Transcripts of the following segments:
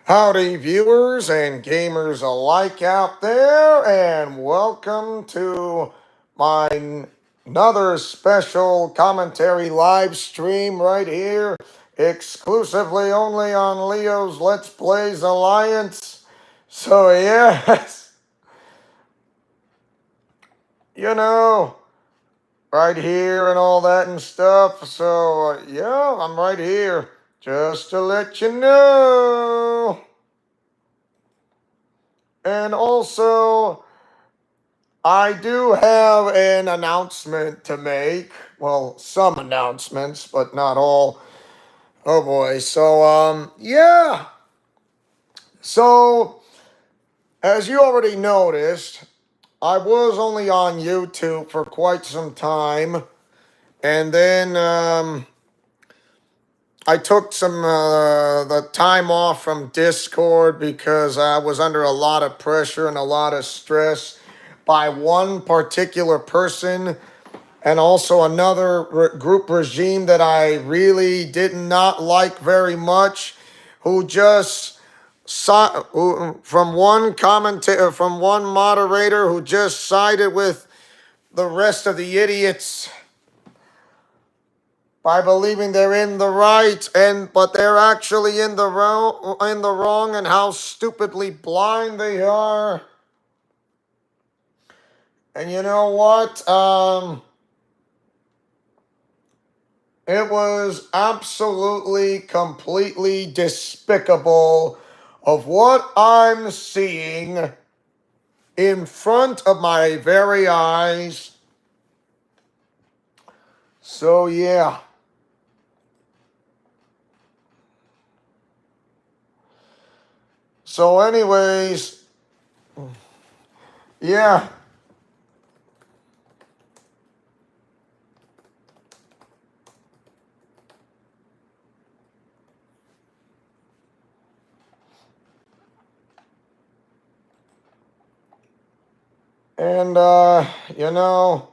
Howdy, viewers and gamers alike out there, and welcome to another special commentary live stream right here, exclusively only on Leo's Let's Plays Alliance. So, yes, you know, right here and all that and stuff. So, yeah, I'm right here just to let you know. And also, I do have an announcement to make. Well, some announcements, but not all. Oh boy. So, yeah. So, as you already noticed, I was only on YouTube for quite some time. And then, I took the time off from Discord because I was under a lot of pressure and a lot of stress by one particular person and also another group regime that I really did not like very much, who just from one commentator, from one moderator who just sided with the rest of the idiots by believing they're in the right, but they're actually in the wrong, and how stupidly blind they are. And you know what? It was absolutely, completely despicable of what I'm seeing in front of my very eyes. So, yeah. So, anyways, yeah. And, you know,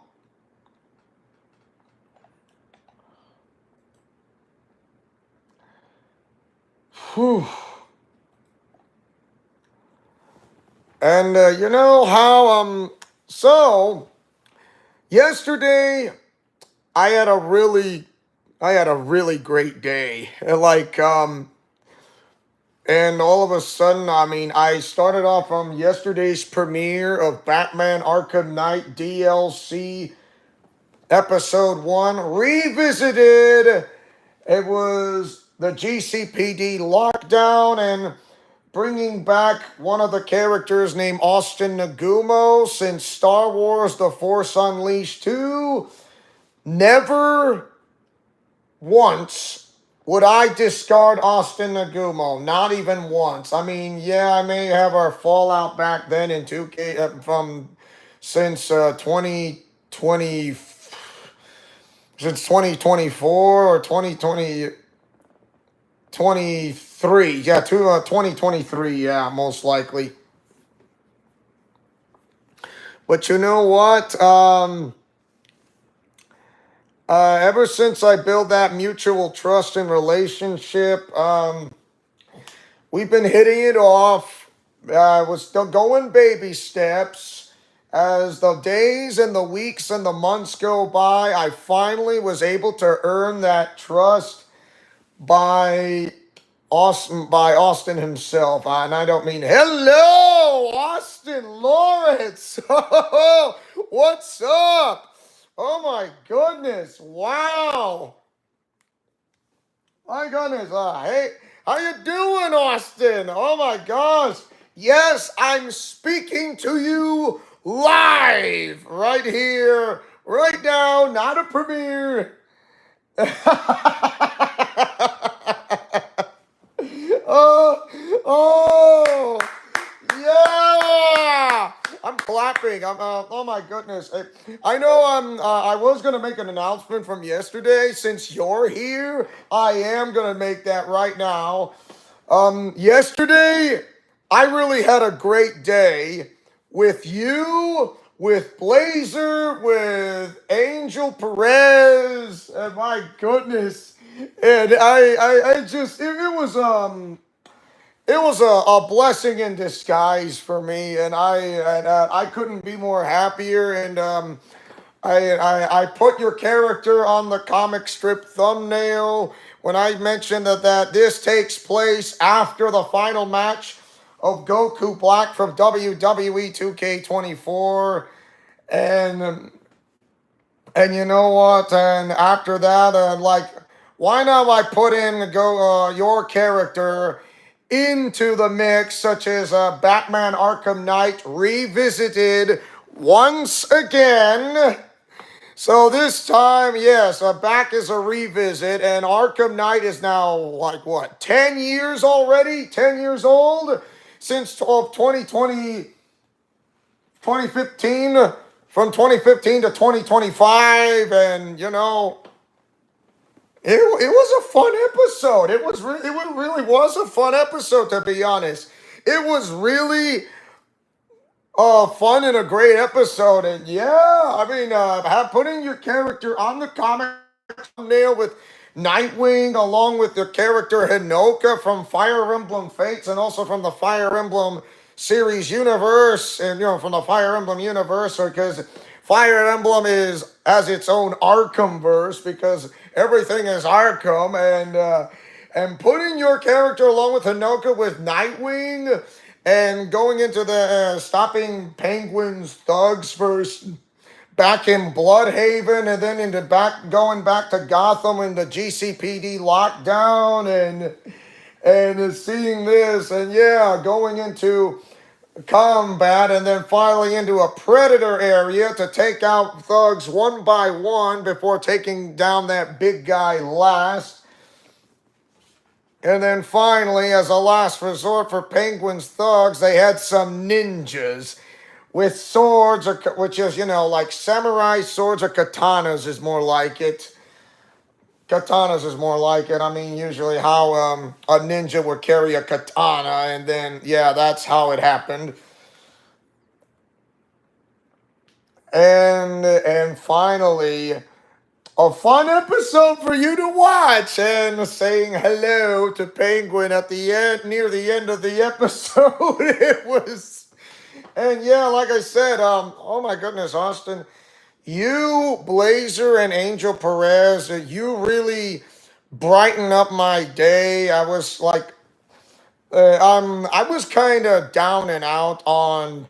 whew. And, you know how, so, yesterday, I had a really, I had a really great day. And all of a sudden, I mean, I started off from yesterday's premiere of Batman Arkham Knight DLC Episode 1 Revisited. It was the GCPD lockdown and bringing back one of the characters named Austin Nagumo since Star Wars The Force Unleashed 2. Never once would I discard Austin Nagumo. Not even once. I mean, yeah, I may have our fallout back then in 2K since 2020, since 2024 or 2023. Yeah, 2023. Yeah, most likely. But you know what? Ever since I built that mutual trust and relationship, we've been hitting it off. We're still going baby steps. As the days and the weeks and the months go by, I finally was able to earn that trust by Austin himself. And I don't mean hello, Austin Lawrence. What's up? Oh my goodness! Wow! My goodness! Hey, how you doing, Austin? Oh my gosh! Yes, I'm speaking to you live right here, right now. Not a premiere. Oh, oh, yeah! I'm clapping. Oh my goodness. I know I was gonna make an announcement from yesterday. Since you're here, I am gonna make that right now. Yesterday, I really had a great day with you, with Blazer, with Angel Perez. And my goodness. And I just, it was, it was a blessing in disguise for me, and I couldn't be more happier. And I put your character on the comic strip thumbnail when I mentioned that this takes place after the final match of Goku Black from WWE 2K24. And and you know what? And after that, like, why not I put in your character into the mix, such as Batman Arkham Knight Revisited once again. So this time, yes, back is a revisit, and Arkham Knight is now like what, 10 years already? 10 years old since 2020, 2015, from 2015 to 2025, and it was a fun episode. It really was a fun episode, to be honest. It was really fun and a great episode. And yeah, I mean, putting your character on the comic thumbnail with Nightwing, along with the character Hinoka from Fire Emblem Fates, and also from the Fire Emblem series universe, and from the Fire Emblem universe, because Fire Emblem has its own Arkham verse, because everything is Arkham, and putting your character along with Hinoka with Nightwing, and going into the stopping Penguin's thugs first back in Bloodhaven, and then going back to Gotham in the GCPD lockdown, and seeing this, and yeah, going into combat, and then finally into a Predator area to take out thugs one by one before taking down that big guy last. And then finally, as a last resort for Penguin's thugs, they had some ninjas with swords, which is, like samurai swords, or katanas is more like it. Katanas is more like it. I mean, usually how a ninja would carry a katana, and then, yeah, that's how it happened. And finally, a fun episode for you to watch, and saying hello to Penguin at the end, near the end of the episode. It was, and yeah, like I said, oh my goodness, Austin, you, Blazer, and Angel Perez, you really brighten up my day. I was like, I was kind of down and out on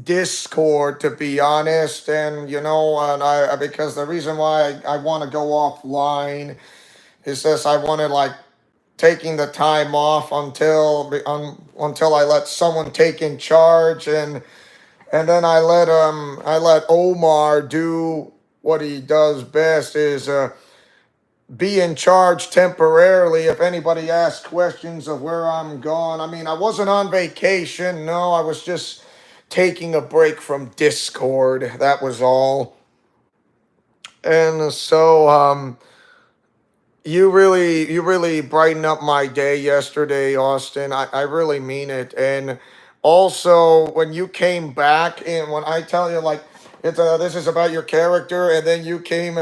Discord, to be honest, and I because the reason why I want to go offline is this: I wanted, like, taking the time off until I let someone take in charge, and then I let Omar do what he does best, is be in charge temporarily if anybody asks questions of where I'm gone. I mean, I wasn't on vacation. No, I was just taking a break from Discord. That was all. And so, you really brightened up my day yesterday, Austin. I really mean it. And also, when you came back, and when I tell you, like, this is about your character, and then you came.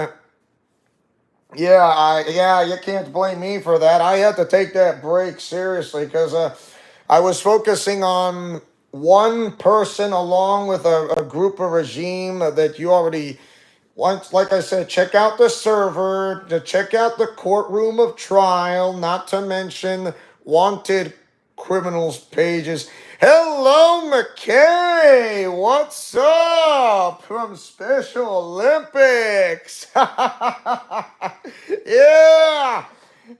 Yeah, you can't blame me for that. I had to take that break seriously, because I was focusing on one person along with a group, a regime that you already once, like I said, check out the server, to check out the courtroom of trial, not to mention wanted criminals pages. Hello, McKay! What's up from Special Olympics? Yeah!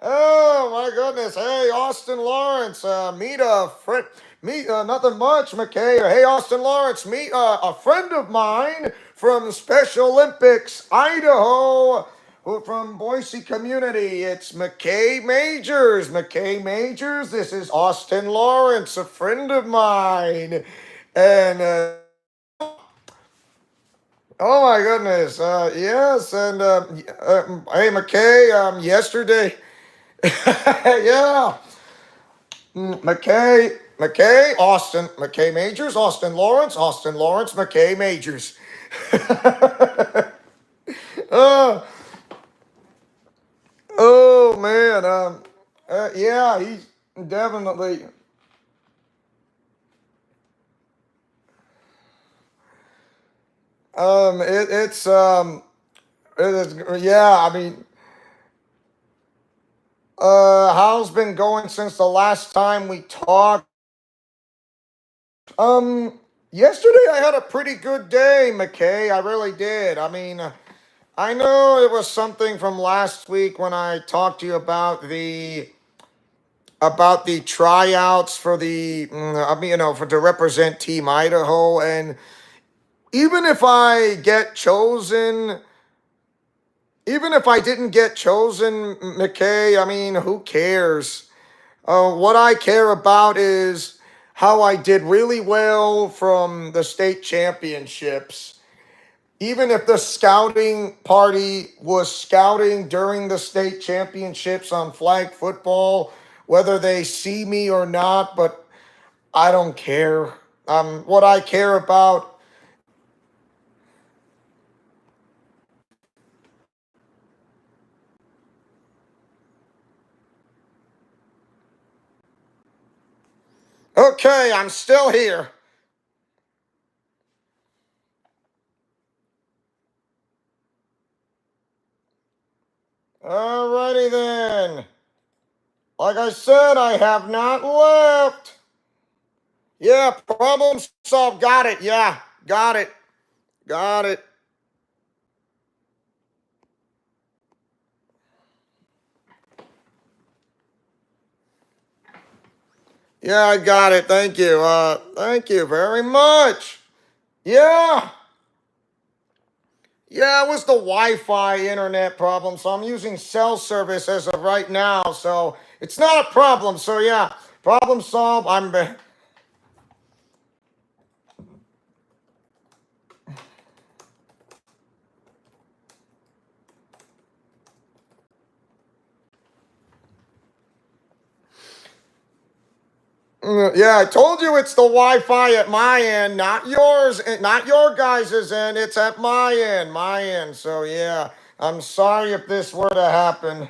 Oh my goodness! Hey, Austin Lawrence, meet a friend. Meet nothing much, McKay. Hey, Austin Lawrence, meet a friend of mine from Special Olympics, Idaho, from Boise Community. It's McKay Majors. McKay Majors, this is Austin Lawrence, a friend of mine. And, oh my goodness, yes, and, hey, McKay, yesterday, yeah, Austin, McKay Majors, Austin Lawrence, McKay Majors. uh, oh man, yeah, definitely. It's it is, yeah. I mean, how's been going since the last time we talked? Um, Yesterday I had a pretty good day, McKay. I really did. I mean, I know it was something from last week when I talked to you about the tryouts for I mean, for to represent Team Idaho, and even if I get chosen, even if I didn't get chosen, McKay, I mean, who cares? What I care about is how I did really well from the state championships. Even if the scouting party was scouting during the state championships on flag football, whether they see me or not, but I don't care. What I care about. Okay, I'm still here. Alrighty then. Like I said, I have not left. Yeah, problem solved. Got it. Yeah, got it. Got it. Yeah, I got it. Thank you. Thank you very much. Yeah. Yeah, it was the Wi-Fi internet problem, so I'm using cell service as of right now, so it's not a problem. So yeah, problem solved. Yeah, I told you it's the Wi-Fi at my end, not yours, not your guys' end. It's at my end, my end. So yeah, I'm sorry if this were to happen.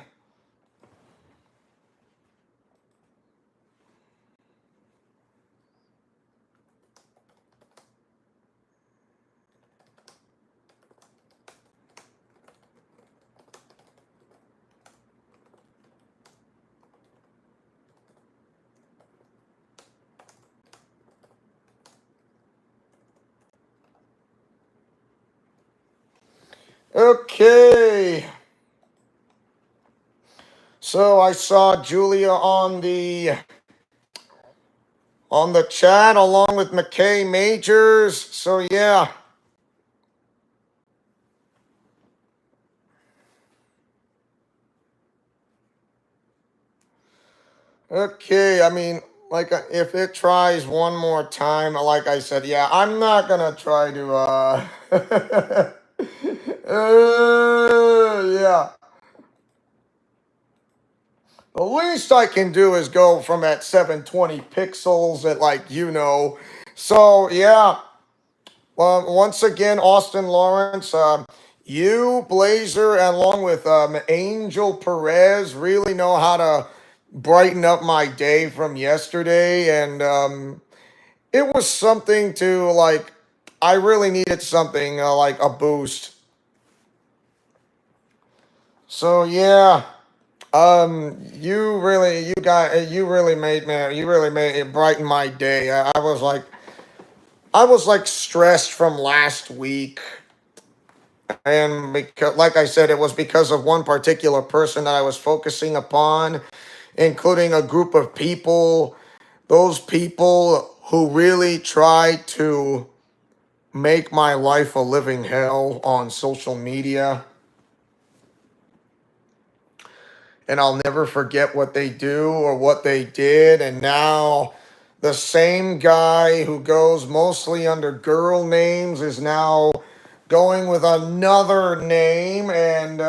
Okay. So I saw Julia on the chat along with McKay Majors. So yeah. Okay, I mean, like if it tries one more time, like I said, yeah, I'm not gonna try to yeah. The least I can do is go from at 720 pixels at So yeah, once again, Austin Lawrence, you, Blazer, and along with Angel Perez, really know how to brighten up my day from yesterday, and it was something to like. I really needed something like a boost. So yeah, you really made it brighten my day. I was like stressed from last week, and because, like I said, it was because of one particular person that I was focusing upon, including a group of people. Those people who really try to make my life a living hell on social media. And I'll never forget what they do or what they did. And now the same guy who goes mostly under girl names is now going with another name. And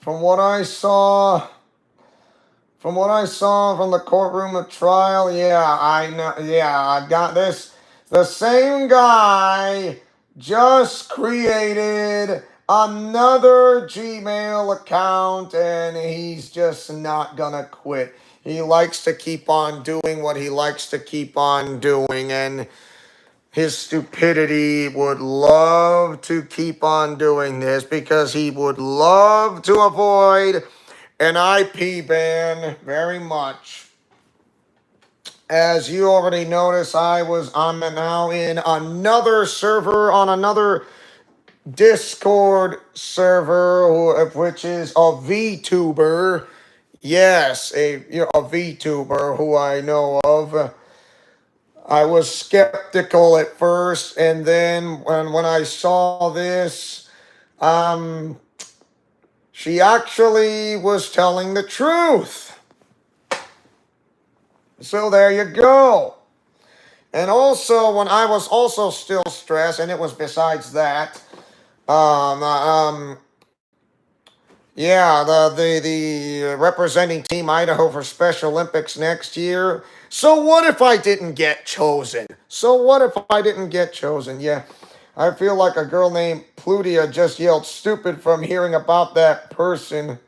from what I saw From what I saw from the courtroom of trial, yeah, I know, yeah, I got this. The same guy just created another Gmail account and he's just not gonna quit. He likes to keep on doing what he likes to keep on doing, and his stupidity would love to keep on doing this because he would love to avoid an IP ban very much. As you already noticed, I'm now in another server on another Discord server, which is a VTuber. Yes, a VTuber who I know of. I was skeptical at first, and then when I saw this, she actually was telling the truth. So there you go. And also, when I was also still stressed, and it was besides that, yeah, the representing Team Idaho for Special Olympics next year. So what if I didn't get chosen? So what if I didn't get chosen? Yeah, I feel like a girl named Plutia just yelled stupid from hearing about that person.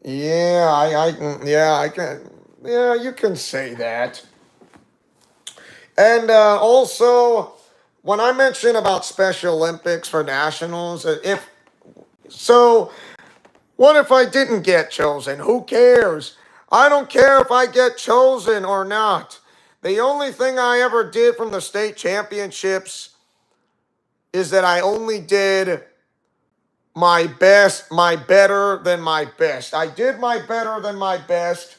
Yeah, I can, yeah, you can say that. And also, when I mention about Special Olympics for nationals, if so, what if I didn't get chosen? Who cares? I don't care if I get chosen or not. The only thing I ever did from the state championships is that I only did my best, my better than my best. I did my better than my best.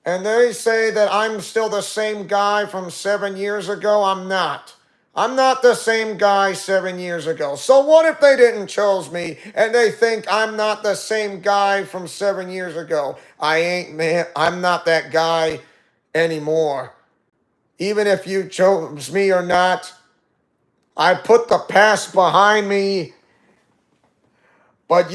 And they say that I'm still the same guy from 7 years ago. I'm not. I'm not the same guy 7 years ago. So what if they didn't choose me and they think I'm not the same guy from 7 years ago? I'm not that guy anymore. Even if you chose me or not, I put the past behind me. But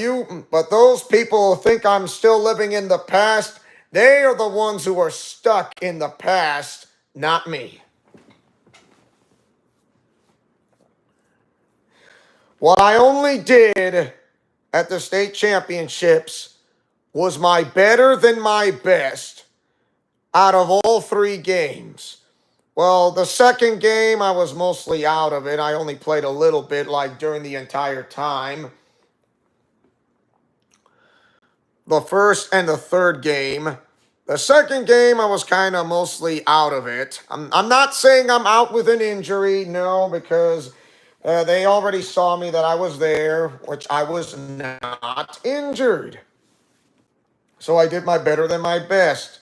those people who think I'm still living in the past, they are the ones who are stuck in the past, not me. What I only did at the state championships was my better than my best out of all 3 games. Well, the second game, I was mostly out of it. I only played a little bit, like during the entire time. The first and the third game. The second game, I was kind of mostly out of it. I'm not saying I'm out with an injury, no, because they already saw me that I was there, which I was not injured. So I did my better than my best.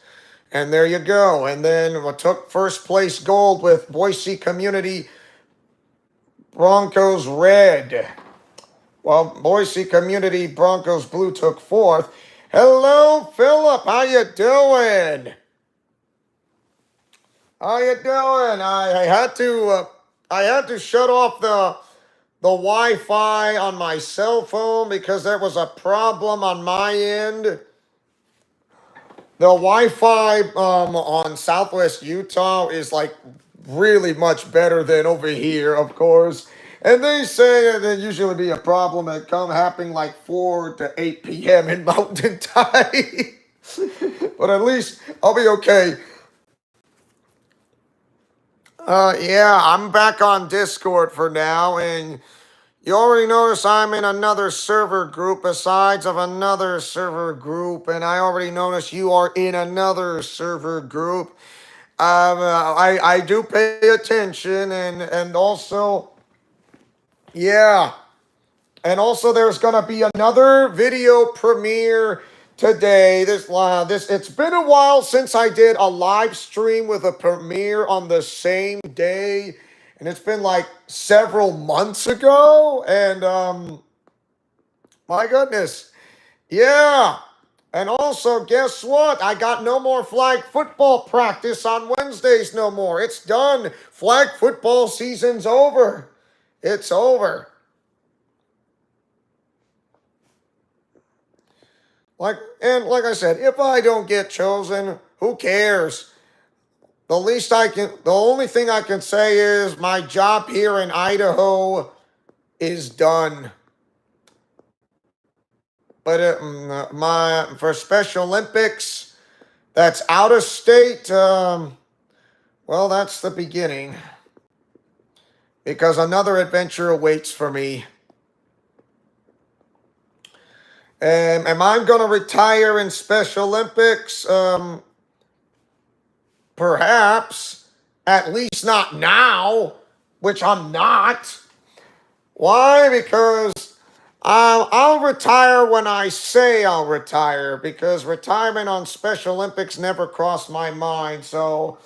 And there you go. And then I took first place gold with Boise Community Broncos Red. Well, Boise Community Broncos Blue took fourth. Hello, Philip. How you doing? How you doing? I had to shut off the Wi-Fi on my cell phone because there was a problem on my end. The Wi-Fi on Southwest Utah is like really much better than over here, of course. And they say that there usually be a problem that come happening like 4 to 8 p.m. in Mountain Time. But at least I'll be okay. Yeah, I'm back on Discord for now, and you already notice I'm in another server group besides of another server group, and I already noticed you are in another server group. I do pay attention, and also, yeah, and also there's gonna be another video premiere today. It's been a while since I did a live stream with a premiere on the same day. And it's been like several months ago. And my goodness. Yeah. And also, guess what? I got no more flag football practice on Wednesdays no more. It's done. Flag football season's over. It's over. Like I said, if I don't get chosen, who cares? The only thing I can say is my job here in Idaho is done. But for Special Olympics, that's out of state. Well, that's the beginning. Because another adventure awaits for me. Am I going to retire in Special Olympics? Perhaps. At least not now, which I'm not. Why? Because I'll retire when I say I'll retire, because retirement on Special Olympics never crossed my mind. So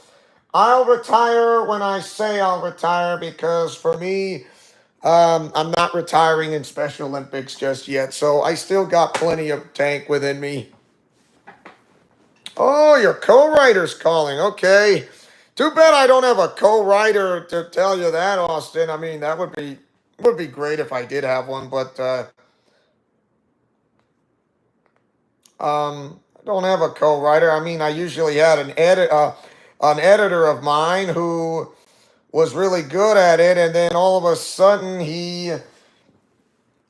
I'll retire when I say I'll retire, because for me, I'm not retiring in Special Olympics just yet. So I still got plenty of tank within me. Oh, your co-writer's calling. Okay. Too bad I don't have a co-writer to tell you that, Austin. I mean, that would be great if I did have one, but I don't have a co-writer. I mean, I usually had an editor of mine who was really good at it, and then all of a sudden he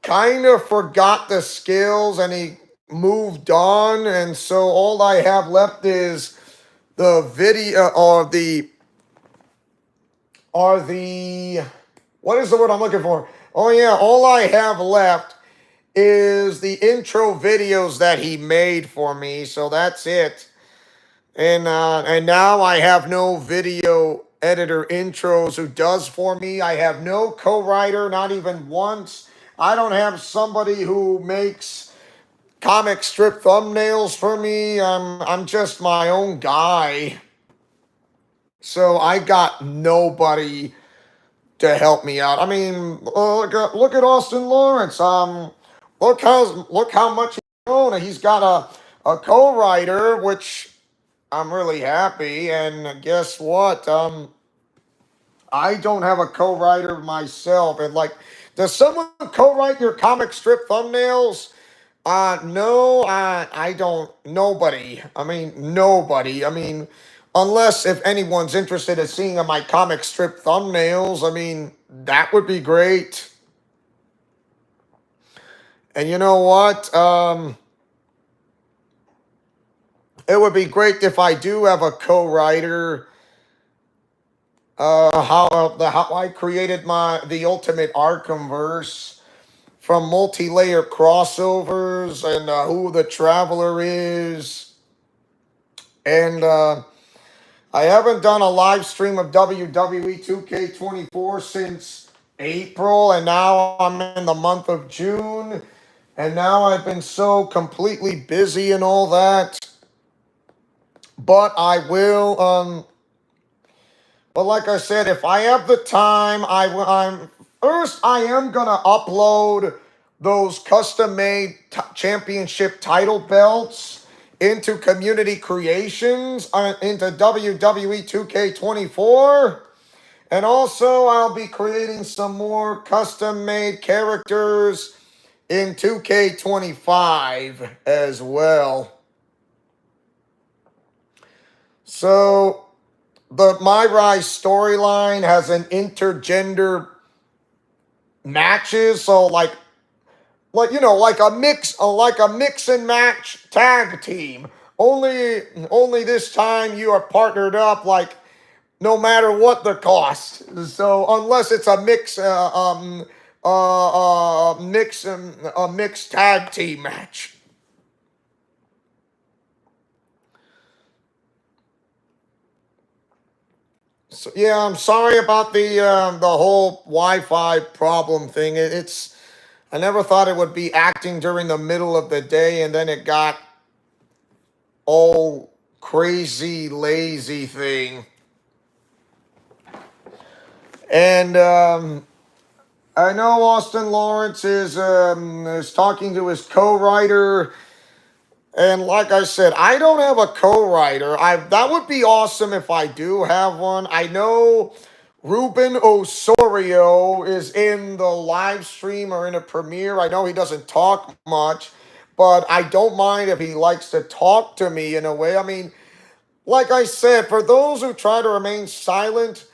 kind of forgot the skills and he moved on, and so all I have left is the video or the what is the word I'm looking for? Oh yeah, all I have left is the intro videos that he made for me. So that's it. And now I have no video editor intros who does for me. I have no co-writer, not even once. I don't have somebody who makes comic strip thumbnails for me. I'm just my own guy. So I got nobody to help me out. I mean, look at Austin Lawrence. Look how much he's grown. He's got a co-writer, which I'm really happy. And guess what? I don't have a co-writer myself. And like, does someone co-write your comic strip thumbnails? No, I don't. Nobody. I mean, nobody. I mean, unless if anyone's interested in seeing my comic strip thumbnails, I mean, that would be great. And you know what? It would be great if I do have a co-writer. How I created the Ultimate Arkhamverse from multi-layer crossovers and who the Traveler is. And I haven't done a live stream of WWE 2K24 since April, and now I'm in the month of June, and now I've been so completely busy and all that. But I will, but like I said, if I have the time, I am gonna upload those custom-made championship title belts into Community Creations, into WWE 2K24. And also, I'll be creating some more custom-made characters in 2K25 as well. So, the My Rise storyline has an intergender matches, so like a mix and match tag team. Only this time you are partnered up, like no matter what the cost. So unless it's a mixed tag team match. So yeah, I'm sorry about the whole Wi-Fi problem thing. I never thought it would be acting during the middle of the day, and then it got all crazy lazy thing. And I know Austin Lawrence is talking to his co-writer. And like I said, I don't have a co-writer. That would be awesome if I do have one. I know Ruben Osorio is in the live stream or in a premiere. I know he doesn't talk much, but I don't mind if he likes to talk to me in a way. I mean, like I said, for those who try to remain silent,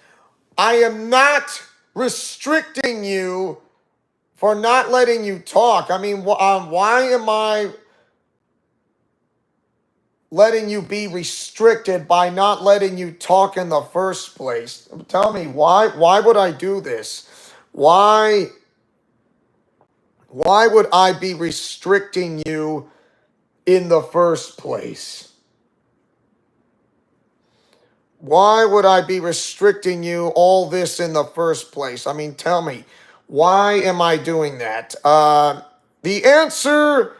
I am not restricting you for not letting you talk. I mean, why am I letting you be restricted by not letting you talk in the first place? Tell me, why would I do this? Why would I be restricting you in the first place? Why would I be restricting you all this in the first place? I mean, tell me, why am I doing that? The answer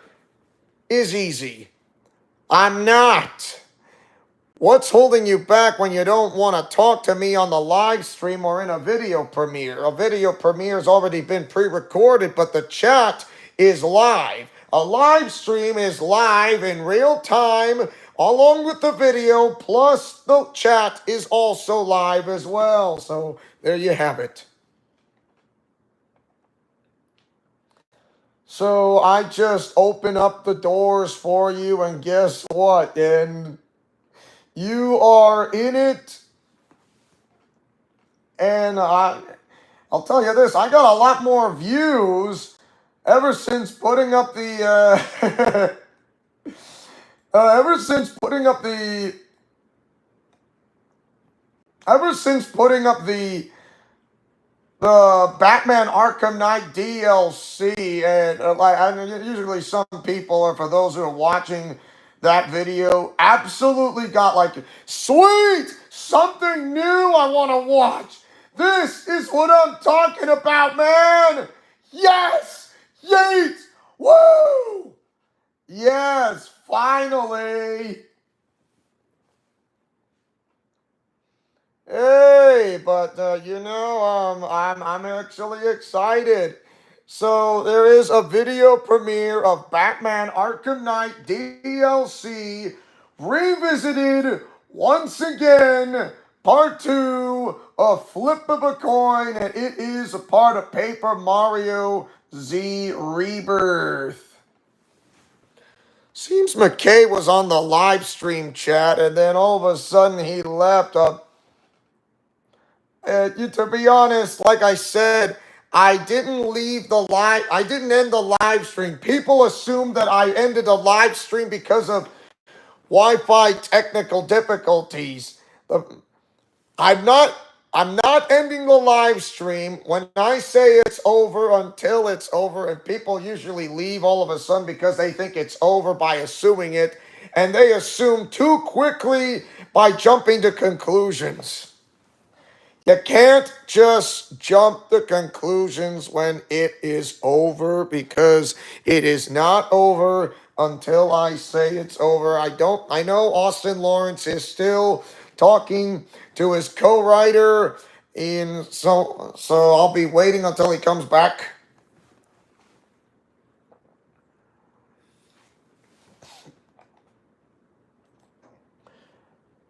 is easy. I'm not. What's holding you back when you don't want to talk to me on the live stream or in a video premiere? A video premiere has already been pre-recorded, but the chat is live. A live stream is live in real time, along with the video, plus the chat is also live as well. So there you have it. So I just open up the doors for you, and guess what? And you are in it. And I'll tell you this, I got a lot more views ever since putting up the ever since putting up the Batman Arkham Knight DLC. And usually some people, or for those who are watching that video, absolutely got like, sweet, something new I want to watch. This is what I'm talking about, man. Yes, yeet, woo, yes, finally. Hey, but I'm actually excited. So there is a video premiere of Batman Arkham Knight DLC revisited once again, part 2 of Flip of a Coin, and it is a part of Paper Mario Z Rebirth. Seems McKay was on the live stream chat, and then all of a sudden he left. To be honest, like I said, I didn't leave the live. I didn't end the live stream. People assume that I ended the live stream because of Wi-Fi technical difficulties. I'm not. I'm not ending the live stream. When I say it's over, until it's over, and people usually leave all of a sudden because they think it's over by assuming it, and they assume too quickly by jumping to conclusions. You can't just jump to conclusions when it is over, because it is not over until I say it's over. I know Austin Lawrence is still talking to his co-writer, so I'll be waiting until he comes back.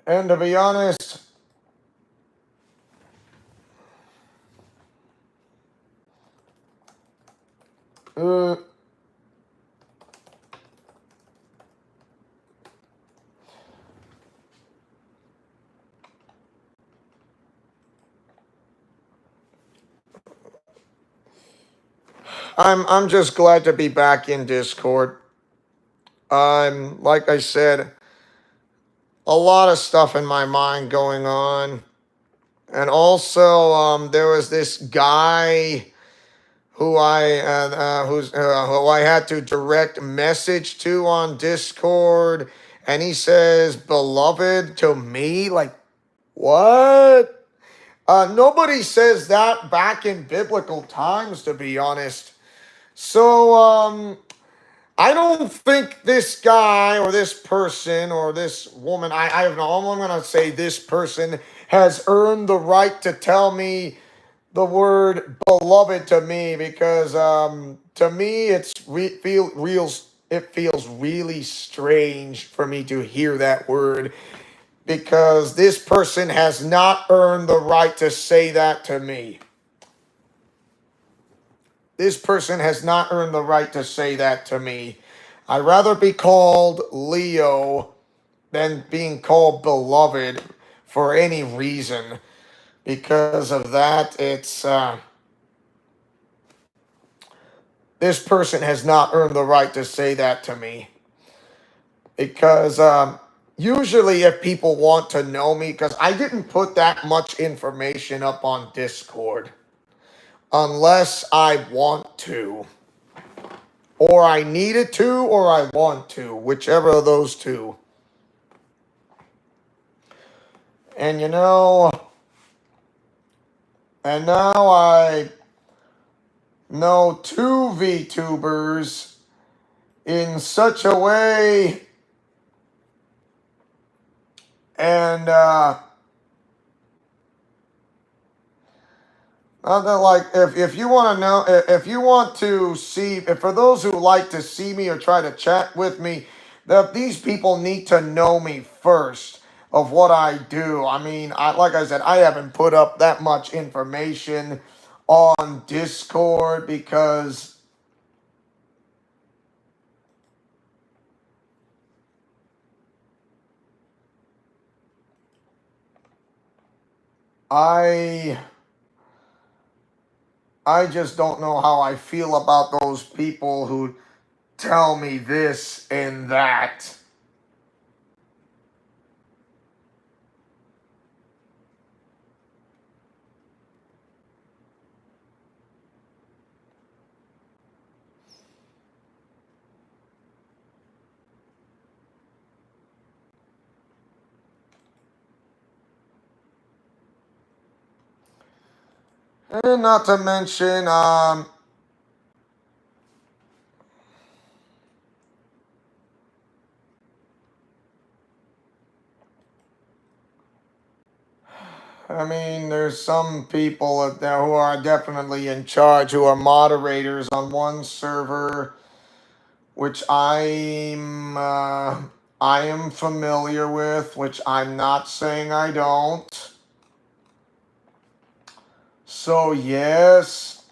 And to be honest, I'm just glad to be back in Discord. Like I said, a lot of stuff in my mind going on. And also, there was this guy who who I had to direct message to on Discord, and he says "beloved" to me. Like, what? Nobody says that back in biblical times, to be honest. So, I don't think this guy or this person or this woman, I don't know, I'm going to say this person has earned the right to tell me the word beloved to me, because to me it feels really strange for me to hear that word, because this person has not earned the right to say that to me. This person has not earned the right to say that to me. I'd rather be called Leo than being called beloved for any reason. Because of that, this person has not earned the right to say that to me. Because usually if people want to know me, because I didn't put that much information up on Discord unless I want to. Or I needed to, or I want to, whichever of those two. And and now I know two VTubers in such a way, and like if you want to know, if you want to see, if for those who like to see me or try to chat with me, that these people need to know me first of what I do. I mean, like I said, I haven't put up that much information on Discord because I just don't know how I feel about those people who tell me this and that. And not to mention, I mean, there's some people out there who are definitely in charge, who are moderators on one server, which I am familiar with, which I'm not saying I don't. So yes,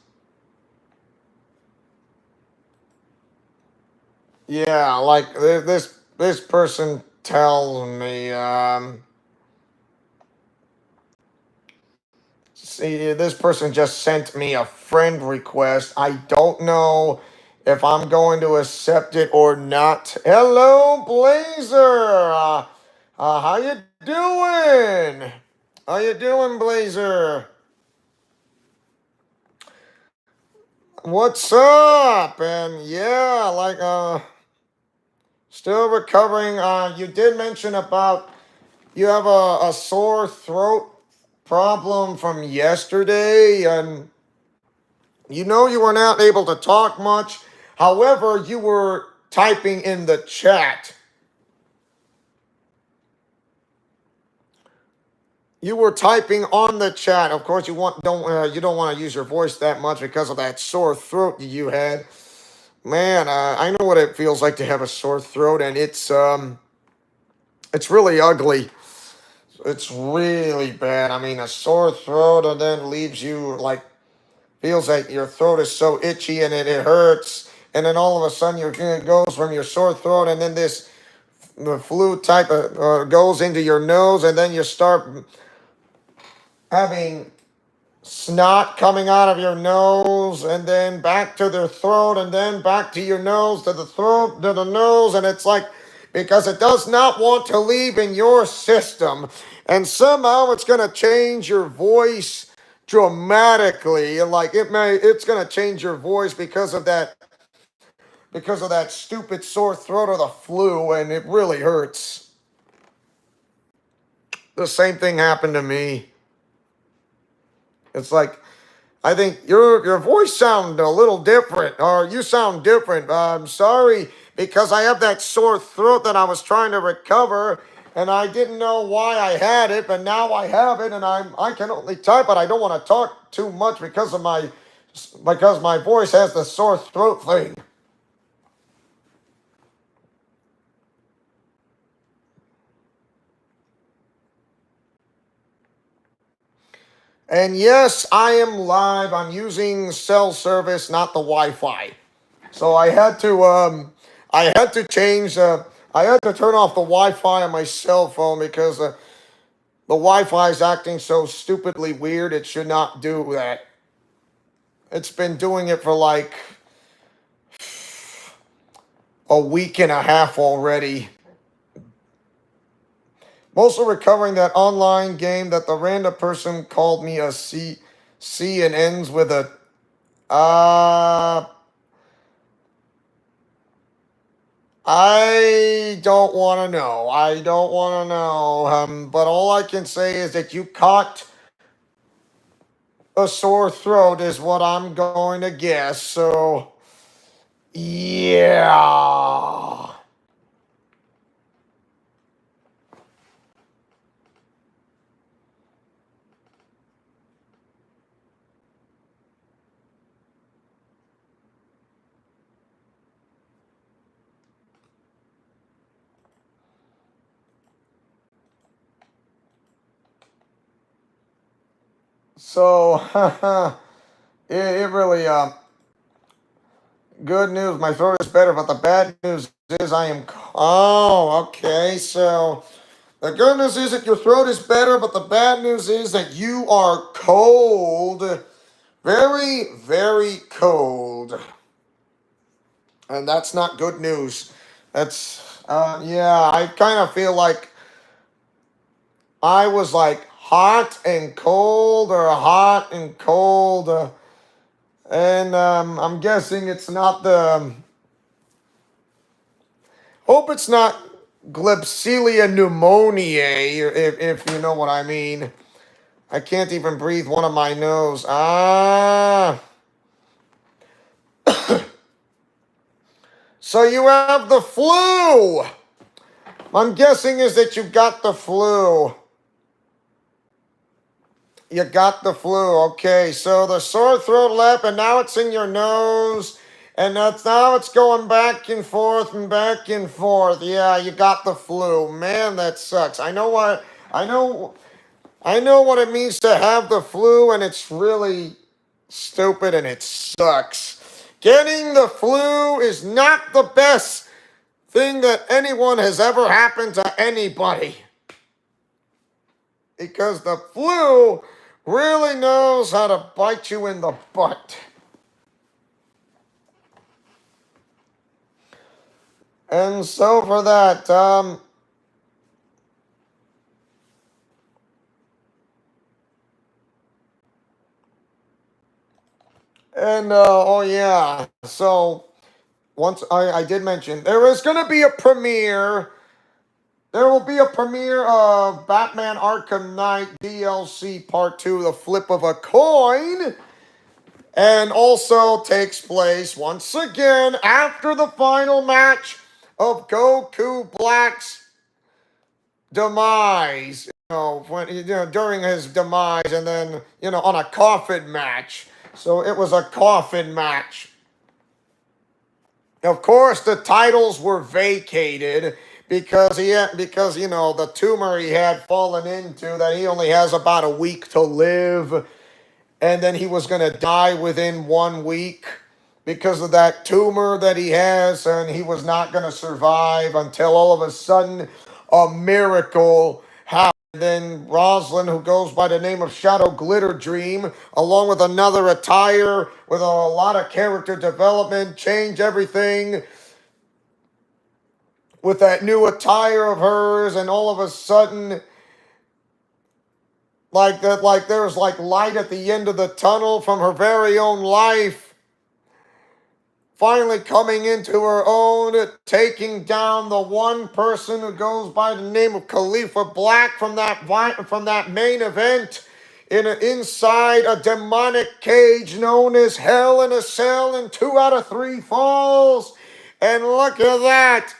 yeah, like this person tells me, see, this person just sent me a friend request. I don't know if I'm going to accept it or not. Hello, Blazer. How you doing? How you doing, Blazer? What's up? And yeah, like still recovering. You did mention about you have a sore throat problem from yesterday, and you were not able to talk much. However, you were typing in the chat. You were typing on the chat. Of course, you don't want to use your voice that much because of that sore throat that you had. Man, I know what it feels like to have a sore throat, and it's really ugly. It's really bad. I mean, a sore throat, and then leaves you like feels like your throat is so itchy and it hurts, and then all of a sudden it goes from your sore throat, and then the flu type of goes into your nose, and then you start having snot coming out of your nose, and then back to the throat, and then back to your nose, to the throat, to the nose, and it's like because it does not want to leave in your system, and somehow it's going to change your voice dramatically. Like it's going to change your voice because of that stupid sore throat or the flu, and it really hurts. The same thing happened to me. It's like I think your voice sound a little different, or you sound different. I'm sorry because I have that sore throat that I was trying to recover, and I didn't know why I had it, but now I have it, and I can only type, but I don't want to talk too much because my voice has the sore throat thing. And yes, I am live. I'm using cell service, not the Wi-Fi. So I had to change. I had to turn off the Wi-Fi on my cell phone because the Wi-Fi is acting so stupidly weird. It should not do that. It's been doing it for like a week and a half already. Mostly recovering that online game that the random person called me a C and ends with a I don't want to know. I don't want to know. But all I can say is that you caught a sore throat is what I'm going to guess. So, yeah. So, it really, good news, my throat is better, but the bad news is I am, oh, okay, so, the good news is that your throat is better, but the bad news is that you are cold. Very, very cold. And that's not good news. That's, yeah, I kind of feel like I was like hot and cold or hot and cold. And I'm guessing it's not the, hope it's not Klebsiella pneumoniae, if you know what I mean. I can't even breathe one of my nose. So you have the flu. I'm guessing is that you got the flu. You got the flu. Okay, so the sore throat left, and now it's in your nose, and now it's going back and forth and back and forth. Yeah, you got the flu. Man, that sucks. I know what it means to have the flu, and it's really stupid and it sucks. Getting the flu is not the best thing that anyone has ever happened to anybody. Because the flu really knows how to bite you in the butt. And so for that, oh yeah, so once I did mention, there is going to be a premiere. There will be a premiere of Batman Arkham Knight DLC Part 2, The Flip of a Coin. And also takes place once again after the final match of Goku Black's demise. During his demise, and then on a coffin match. So it was a coffin match. Of course, the titles were vacated because the tumor he had fallen into, that he only has about a week to live, and then he was going to die within 1 week because of that tumor that he has, and he was not going to survive until all of a sudden a miracle happened. Then Roslyn, who goes by the name of Shadow Glitter Dream, along with another attire with a lot of character development, change everything with that new attire of hers, and all of a sudden, like there's like light at the end of the tunnel from her very own life. Finally coming into her own, taking down the one person who goes by the name of Khalifa Black from that main event inside a demonic cage known as Hell in a Cell in 2 out of 3 falls. And look at that,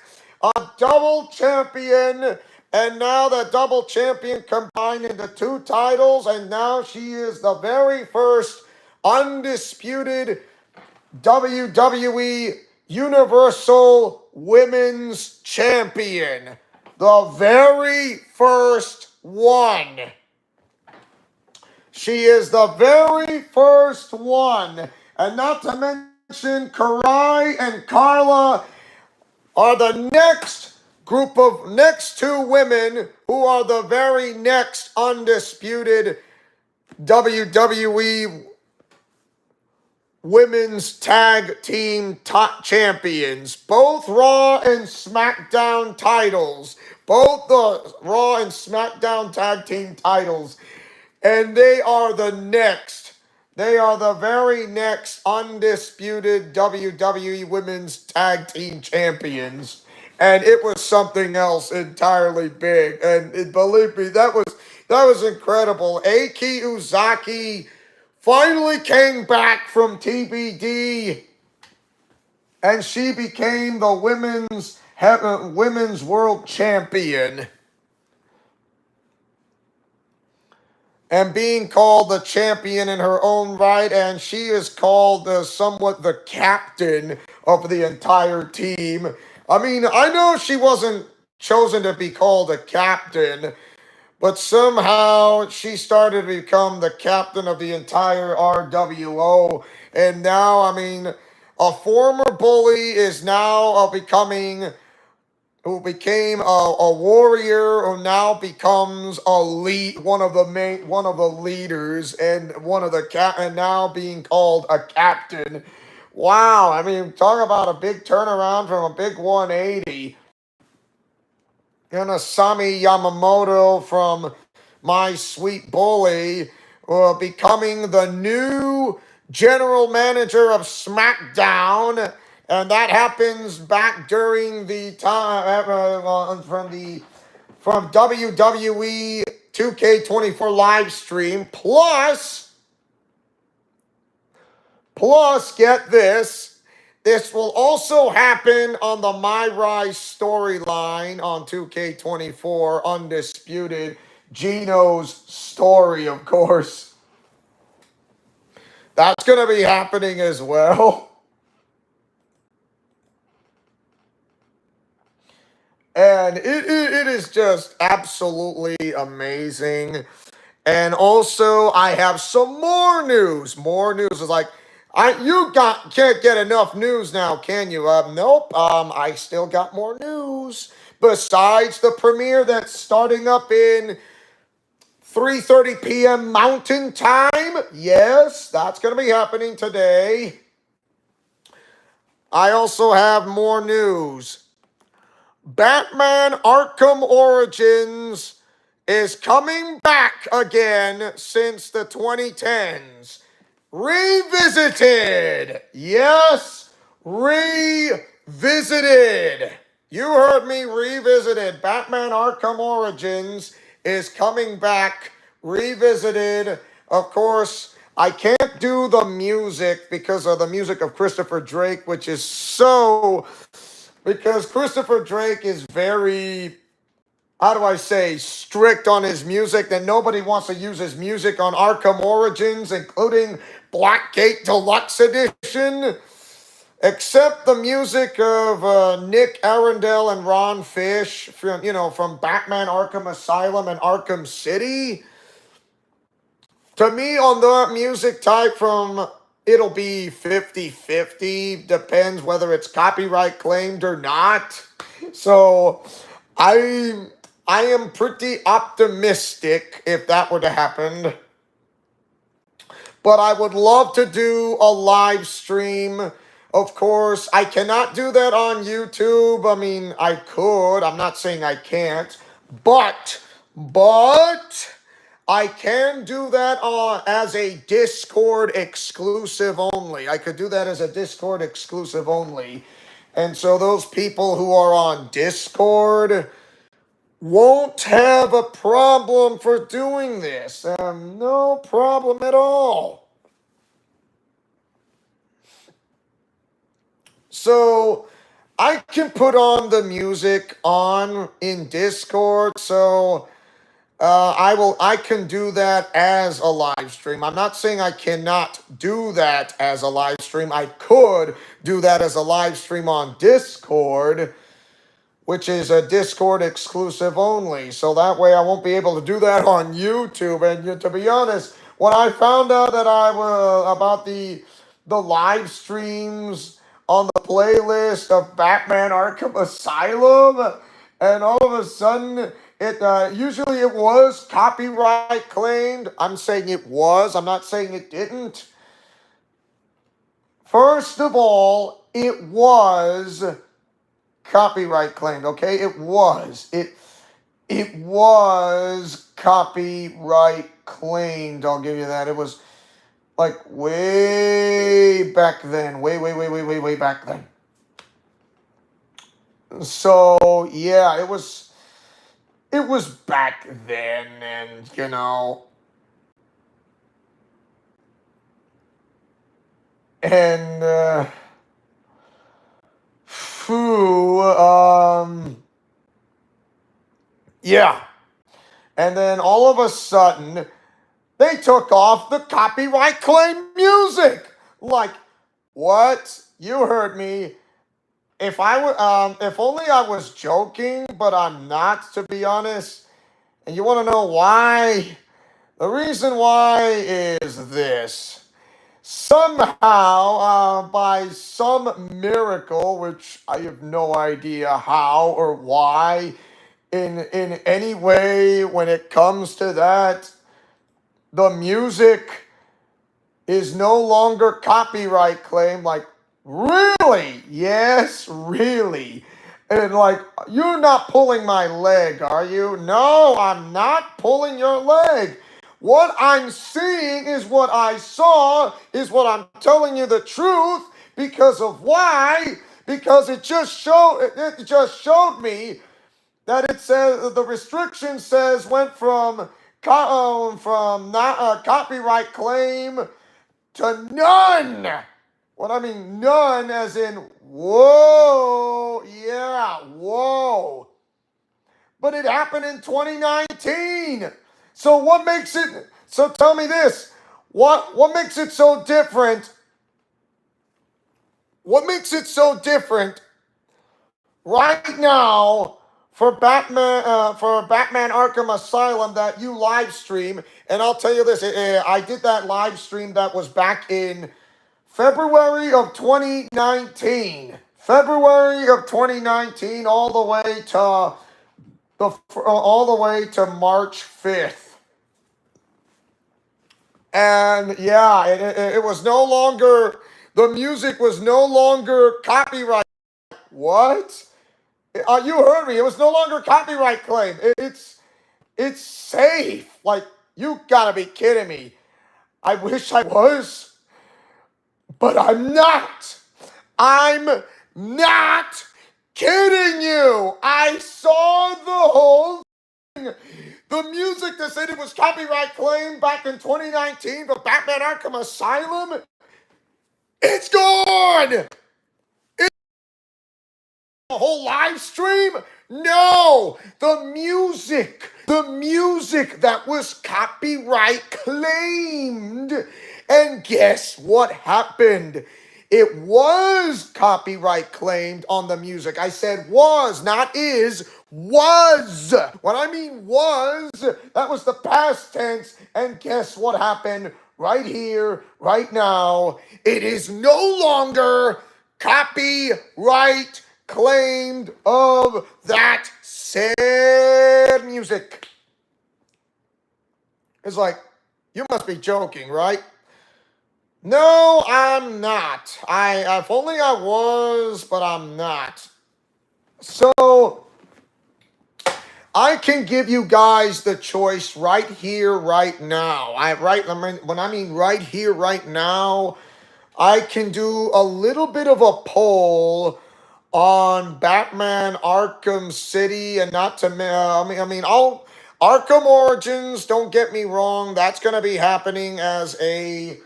a double champion. And now the double champion combined into 2 titles, and now she is the very first undisputed WWE Universal Women's Champion. The very first one. She is the very first one. And not to mention Karai and Carla are the next two women who are the very next undisputed WWE Women's Tag Team top champions. Both Raw and SmackDown titles. Both the Raw and SmackDown Tag Team titles. And they are the very next undisputed WWE Women's Tag Team Champions. And it was something else entirely big. And believe me, that was incredible. Aki Uzaki finally came back from TBD, and she became the women's world champion. And being called the champion in her own right, and she is called somewhat the captain of the entire team. I mean, I know she wasn't chosen to be called a captain, but somehow she started to become the captain of the entire RWO. And now, I mean, a former bully is now who became a warrior, who now becomes a lead, one of the leaders, and and now being called a captain. Wow, I mean, talk about a big turnaround from a big 180. And Asami Yamamoto from My Sweet Bully becoming the new general manager of SmackDown. And that happens back during the time from WWE 2K24 live stream. Plus, get this. This will also happen on the My Rise storyline on 2K24 Undisputed. Gino's story, of course. That's going to be happening as well. And it is just absolutely amazing. And also, I have some more news. More news is like, can't get enough news now, can you? Nope. I still got more news. Besides the premiere that's starting up in 3:30 p.m. Mountain Time. Yes, that's going to be happening today. I also have more news. Batman Arkham Origins is coming back again since the 2010s. Revisited. Yes, revisited. You heard me, revisited. Batman Arkham Origins is coming back, revisited. Of course, I can't do the music because of the music of Christopher Drake, because Christopher Drake is very, how do I say, strict on his music, that nobody wants to use his music on Arkham Origins, including Blackgate Deluxe Edition, except the music of Nick Arundel and Ron Fish from Batman Arkham Asylum and Arkham City. To me, on the music type it'll be 50-50, depends whether it's copyright claimed or not. So I am pretty optimistic if that were to happen. But I would love to do a live stream. Of course, I cannot do that on YouTube. I mean, I could. I'm not saying I can't. But I can do that as a Discord exclusive only. I could do that as a Discord exclusive only. And so those people who are on Discord won't have a problem for doing this. No problem at all. So I can put on the music in Discord. So I can do that as a live stream. I'm not saying I cannot do that as a live stream. I could do that as a live stream on Discord, which is a Discord exclusive only. So that way I won't be able to do that on YouTube. And to be honest, when I found out that about the live streams on the playlist of Batman Arkham Asylum, and all of a sudden, usually it was copyright claimed. I'm saying it was, I'm not saying it didn't. First of all, it was copyright claimed, okay? It was. It was copyright claimed. I'll give you that. It was like way back then. Way back then. So yeah, it was back then, and and phew, yeah. And then all of a sudden, they took off the copyright claim music. Like, what? You heard me. If only I was joking, but I'm not, to be honest. And you want to know why? The reason why is this. Somehow, by some miracle, which I have no idea how or why, in any way, when it comes to that, the music is no longer copyright claim. Like, really? Yes, really. And like, you're not pulling my leg, are you? No, I'm not pulling your leg. What I'm seeing is what I saw, is what I'm telling you the truth, because of why? Because it just showed me that it says the restriction says went from not copyright claim to none. What I mean none as in whoa, yeah, whoa. But it happened in 2019. So what makes it, so tell me this, what makes it so different? What makes it so different right now for Batman Arkham Asylum that you live stream? And I'll tell you this, I did that live stream that was back in February of 2019. February of 2019 all the way to March 5th. And yeah, it was no longer, the music was no longer copyright. What? You heard me. It was no longer copyright claim. It's safe. Like, you gotta be kidding me. I wish I was, but I'm not. I'm not kidding you. I saw the whole thing. The music that said it was copyright claim back in 2019 for Batman Arkham Asylum, it's gone. The whole live stream? No, the music that was copyright claimed. And guess what happened? It was copyright claimed on the music. I said was, not is, was. When I mean was, that was the past tense. And guess what happened? Right here, right now, it is no longer copyright claimed of that said music. It's like, you must be joking, right? No, I'm not. If only I was, but I'm not. So I can give you guys the choice right here, right now. When I mean right here, right now, I can do a little bit of a poll on Batman Arkham City, and not to Arkham Origins, don't get me wrong, that's going to be happening as a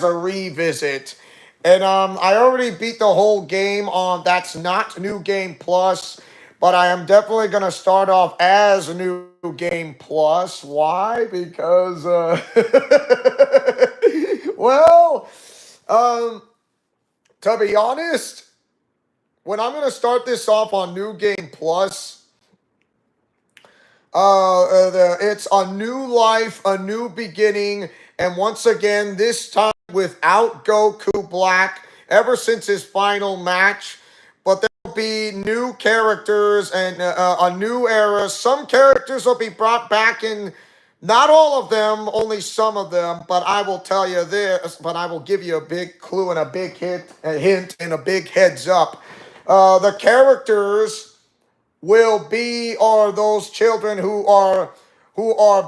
revisit. And I already beat the whole game on that's not New Game Plus, but I am definitely going to start off as New Game Plus. Why? Because well, to be honest, when I'm going to start this off on New Game Plus, It's a new life, a new beginning, and once again, this time without Goku Black, ever since his final match. But there will be new characters and a new era. Some characters will be brought back in, not all of them, only some of them. But I will tell you this, but I will give you a big clue and a hint and a big heads up. The characters will be are those children who are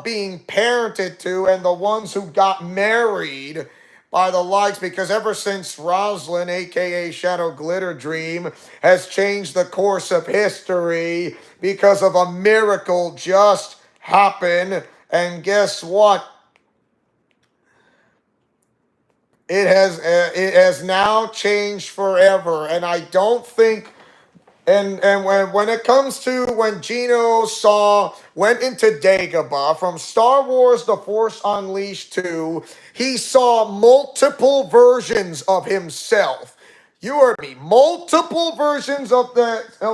being parented to, and the ones who got married by the likes, because ever since Roslyn, aka Shadow Glitter Dream, has changed the course of history because of a miracle just happened. And guess what? It has now changed forever, and I don't think. And when it comes to when Gino went into Dagobah from Star Wars The Force Unleashed 2, he saw multiple versions of himself. You heard me, multiple versions of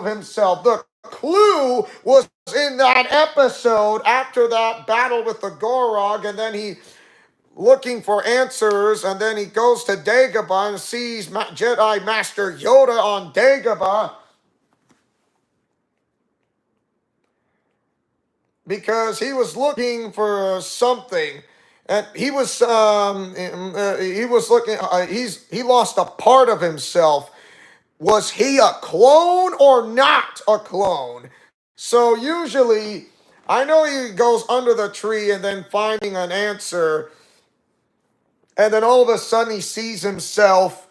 himself. The clue was in that episode after that battle with the Gorog, and then he looking for answers, and then he goes to Dagobah and sees Jedi Master Yoda on Dagobah, because he was looking for something, and he was looking. He lost a part of himself. Was he a clone or not a clone? So usually, I know he goes under the tree and then finding an answer, and then all of a sudden he sees himself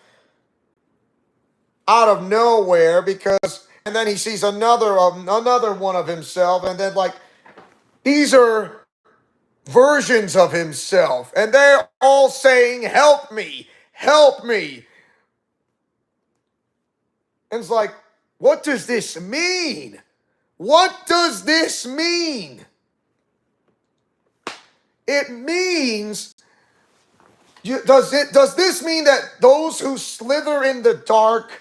out of nowhere, and then he sees another one of himself, and then like these are versions of himself, and they're all saying, "Help me, help me." And it's like, what does this mean? What does this mean? It means, does this mean that those who slither in the dark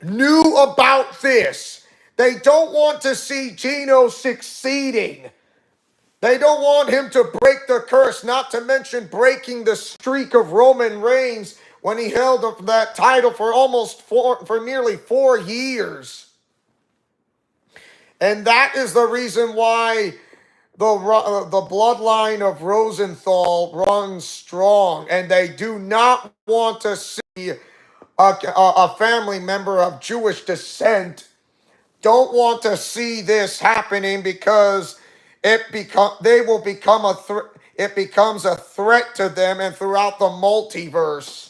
knew about this? They don't want to see Gino succeeding. They don't want him to break the curse, not to mention breaking the streak of Roman Reigns when he held that title for nearly 4 years. And that is the reason why the bloodline of Rosenthal runs strong, and they do not want to see a family member of Jewish descent. Don't want to see this happening, because they will become a threat. It becomes a threat to them and throughout the multiverse.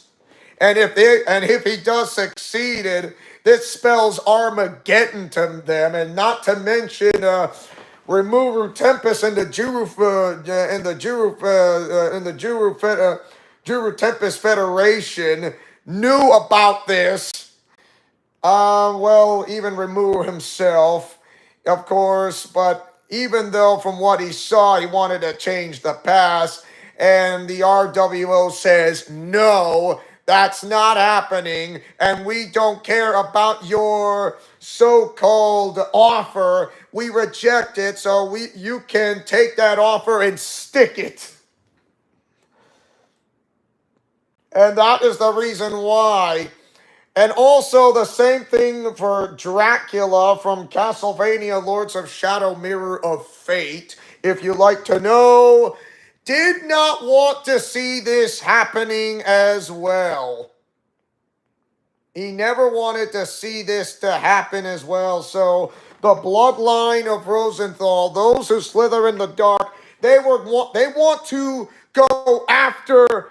And if he does succeed, this spells Armageddon to them, and not to mention Rimuru Tempest and the Juru Tempest Federation knew about this. Well, even Rimuru himself, of course, but even though from what he saw, he wanted to change the past, and the RWO says, no, that's not happening, and we don't care about your so-called offer. We reject it, so you can take that offer and stick it. And that is the reason why. And also the same thing for Dracula from Castlevania Lords of Shadow Mirror of Fate. If you like to know, did not want to see this happening as well. He never wanted to see this to happen as well. So the bloodline of Rosenthal, those who slither in the dark, they want to go after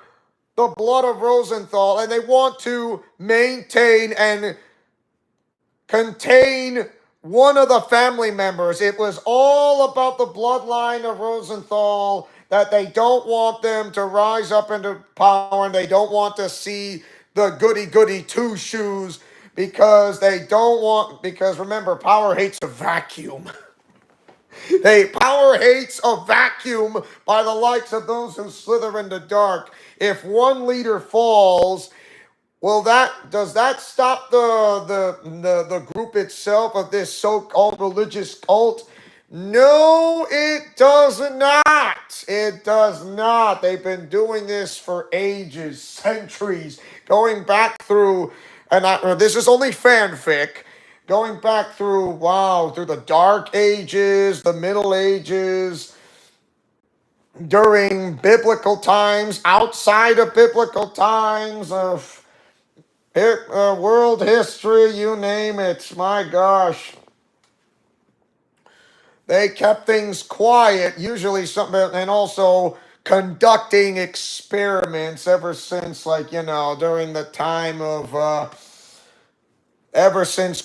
the blood of Rosenthal, and they want to maintain and contain one of the family members. It was all about the bloodline of Rosenthal, that they don't want them to rise up into power, and they don't want to see the goody-goody two-shoes, because remember, power hates a vacuum. Power hates a vacuum by the likes of those who slither in the dark. If one leader falls, does that stop the group itself of this so-called religious cult? No, it does not. It does not. They've been doing this for ages, centuries, going back through, and this is only fanfic, going back through, wow, through the Dark Ages, the Middle Ages, during biblical times, outside of biblical times, of world history, you name it. My gosh. They kept things quiet, usually something, and also conducting experiments ever since, like, during the time of, ever since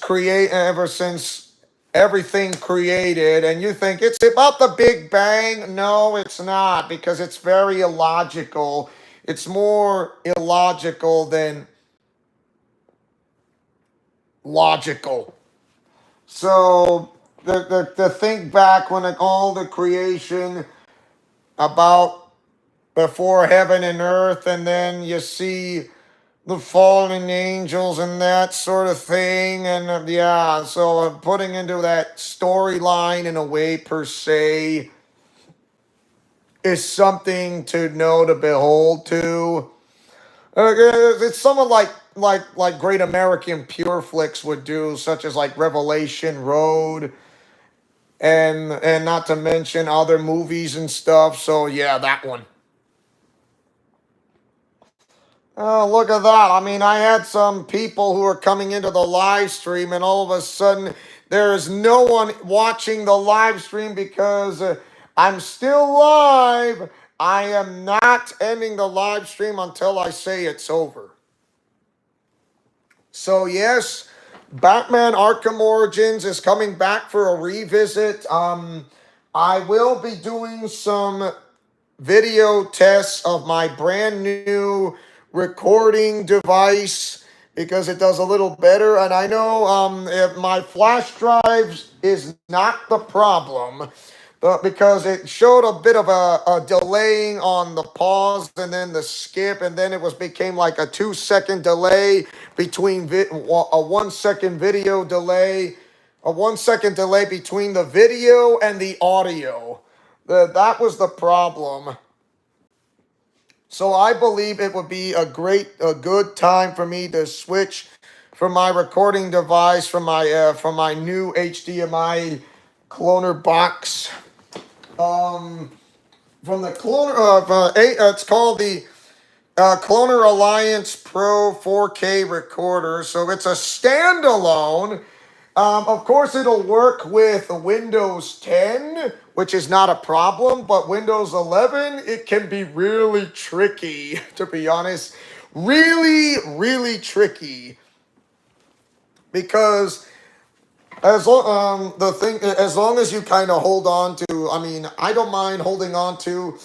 everything created. And you think it's about the Big Bang? No, it's not, because it's very illogical. It's more illogical than logical. So, the think back when all the creation about before heaven and earth, and then you see the fallen angels and that sort of thing, and yeah, so putting into that storyline in a way per se is something to know, to behold to. It's somewhat like Great American Pure Flicks would do, such as like Revelation Road, and not to mention other movies and stuff. So yeah, that one. Oh, look at that. I mean, I had some people who are coming into the live stream, and all of a sudden, there is no one watching the live stream because I'm still live. I am not ending the live stream until I say it's over. So, yes, Batman Arkham Origins is coming back for a revisit. I will be doing some video tests of my brand new recording device because it does a little better. And I know if my flash drives is not the problem, but because it showed a bit of a delaying on the pause and then the skip, and then it became like a 2 second delay between a 1 second video delay, a 1 second delay between the video and the audio. That was the problem. So I believe it would be a good time for me to switch from my recording device from my new HDMI cloner box. From the cloner it's called the Cloner Alliance Pro 4K recorder. So it's a standalone. Of course, it'll work with Windows 10, which is not a problem, but Windows 11, it can be really tricky, to be honest. Really, really tricky. Because as long as you kind of hold on to, I mean, I don't mind holding on to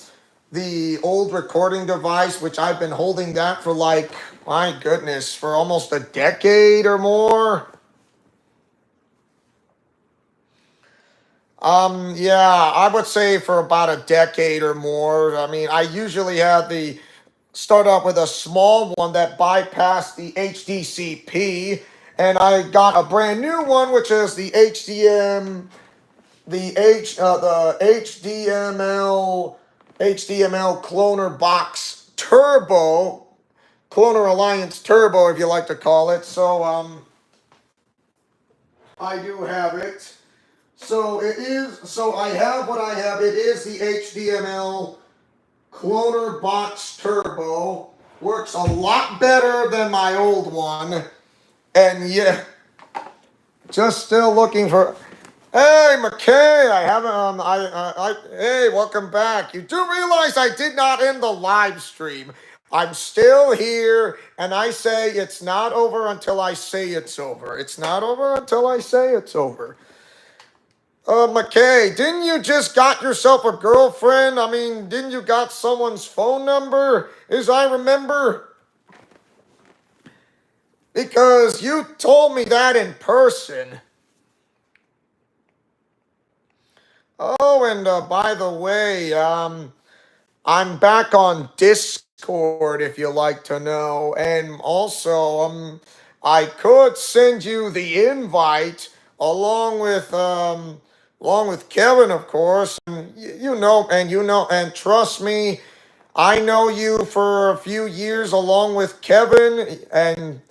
the old recording device, which I've been holding that for like, my goodness, for almost a decade or more. Yeah, I would say for about a decade or more. I mean, I usually start off with a small one that bypassed the HDCP, and I got a brand new one, which is the HDML Cloner Box Turbo, Cloner Alliance Turbo, if you like to call it. So, I do have it. So I have what I have. It is the HDML Cloner Box Turbo. Works a lot better than my old one. And yeah, just still looking for. Hey, McKay, I haven't. Hey, welcome back. You do realize I did not end the live stream. I'm still here, and I say it's not over until I say it's over. It's not over until I say it's over. McKay, didn't you just got yourself a girlfriend? I mean, didn't you got someone's phone number, as I remember? Because you told me that in person. Oh, and by the way, I'm back on Discord if you like to know. And also, I could send you the invite along with along with Kevin, of course. And and trust me, I know you for a few years along with Kevin, and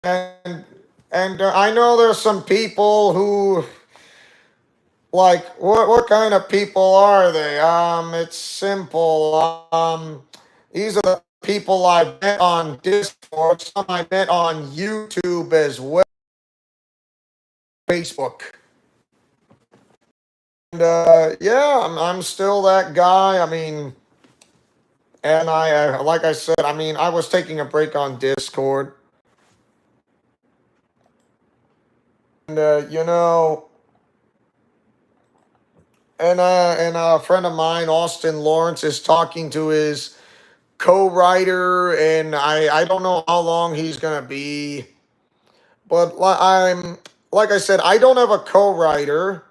I know there's some people who like what kind of people are they? It's simple. These are the people I met on Discord, some I met on YouTube as well, Facebook. And yeah, I'm still that guy. I mean, and like I said, I mean, I was taking a break on Discord, and and a friend of mine, Austin Lawrence, is talking to his co-writer, and I don't know how long he's gonna be, but like I said, I don't have a co-writer.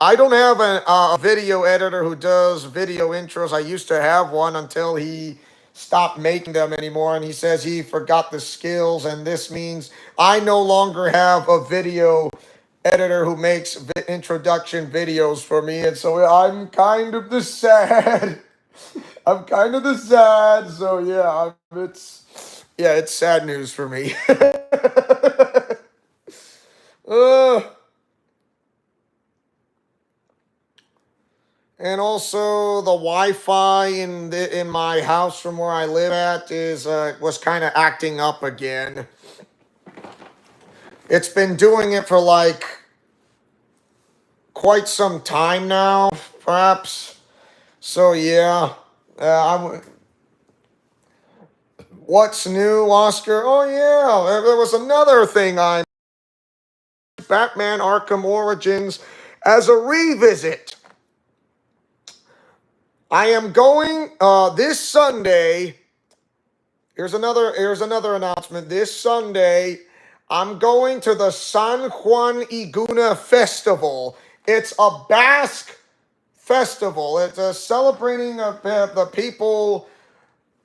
I don't have a video editor who does video intros. I used to have one until he stopped making them anymore, and he says he forgot the skills, and this means I no longer have a video editor who makes introduction videos for me, and so I'm kind of the sad. I'm kind of the sad. So yeah, it's sad news for me. uh, and also the Wi-Fi in my house from where I live at is was kind of acting up again. It's been doing it for like quite some time now, perhaps. So yeah, what's new, Oscar? Oh yeah, there was another thing. I Batman Arkham Origins as a revisit. I am going this Sunday. Here's another announcement. This Sunday, I'm going to the San Juan Iguna Festival. It's a Basque festival. It's celebrating the people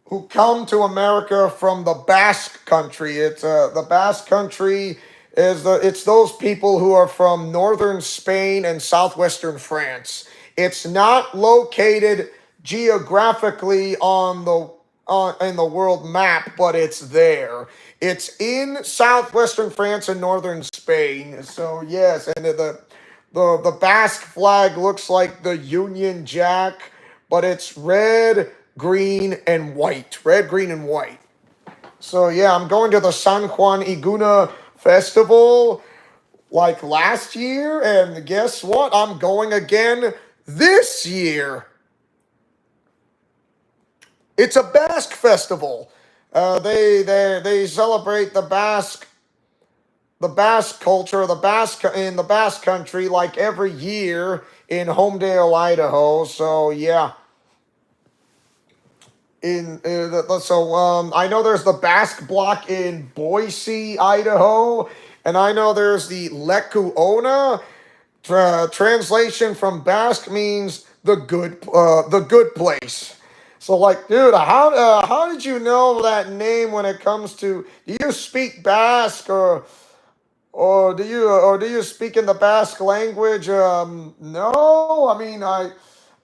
who come to America from the Basque Country. It's the Basque Country is it's those people who are from northern Spain and southwestern France. It's not located geographically in the world map, but it's there. It's in southwestern France and northern Spain. So yes, and the Basque flag looks like the Union Jack, but it's red, green, and white. Red, green, and white. So yeah, I'm going to the San Juan Iguna Festival like last year, and guess what? I'm going again this year. It's a Basque festival. They celebrate the Basque culture, the Basque in the Basque country like every year in Homedale, Idaho. So yeah, I know there's the Basque Block in Boise, Idaho, and I know there's the Lekuona. Translation from Basque means the good place. So like, dude, how did you know that name when it comes to? Do you speak Basque or do you speak in the Basque language? No, I mean I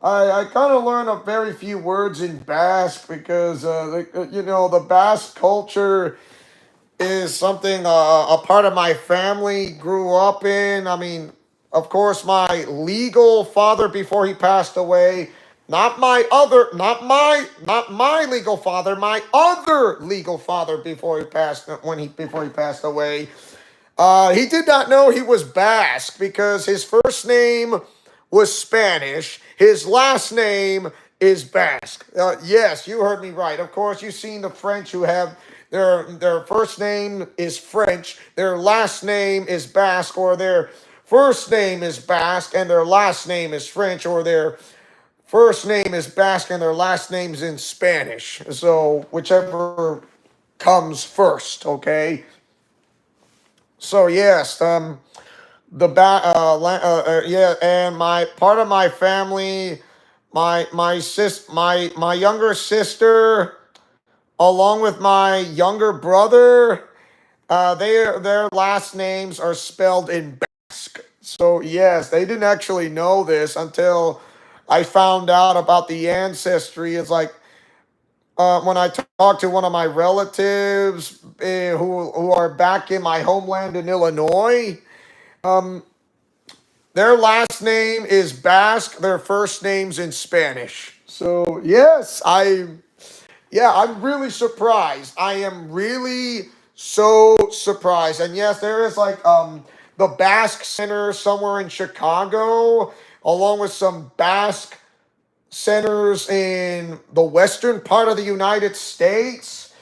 kind of learn a very few words in Basque because the Basque culture is something a part of my family grew up in. I mean, of course, my legal father before he passed away, not my legal father, my other legal father before he passed away. He did not know he was Basque because his first name was Spanish. His last name is Basque. Yes, you heard me right. Of course, you've seen the French who have their first name is French, their last name is Basque, or their first name is Basque and their last name is French, or their first name is Basque and their last name's in Spanish. So whichever comes first, okay? So yes, yeah, and my part of my family, my younger sister, along with my younger brother, their last names are spelled in Basque. So yes, they didn't actually know this until I found out about the ancestry. It's like when I talked to one of my relatives who are back in my homeland in Illinois. Um, their last name is Basque. Their first name's in Spanish. So yes, I'm really surprised. I am really so surprised. And yes, there is like the Basque Center somewhere in Chicago, along with some Basque centers in the western part of the United States.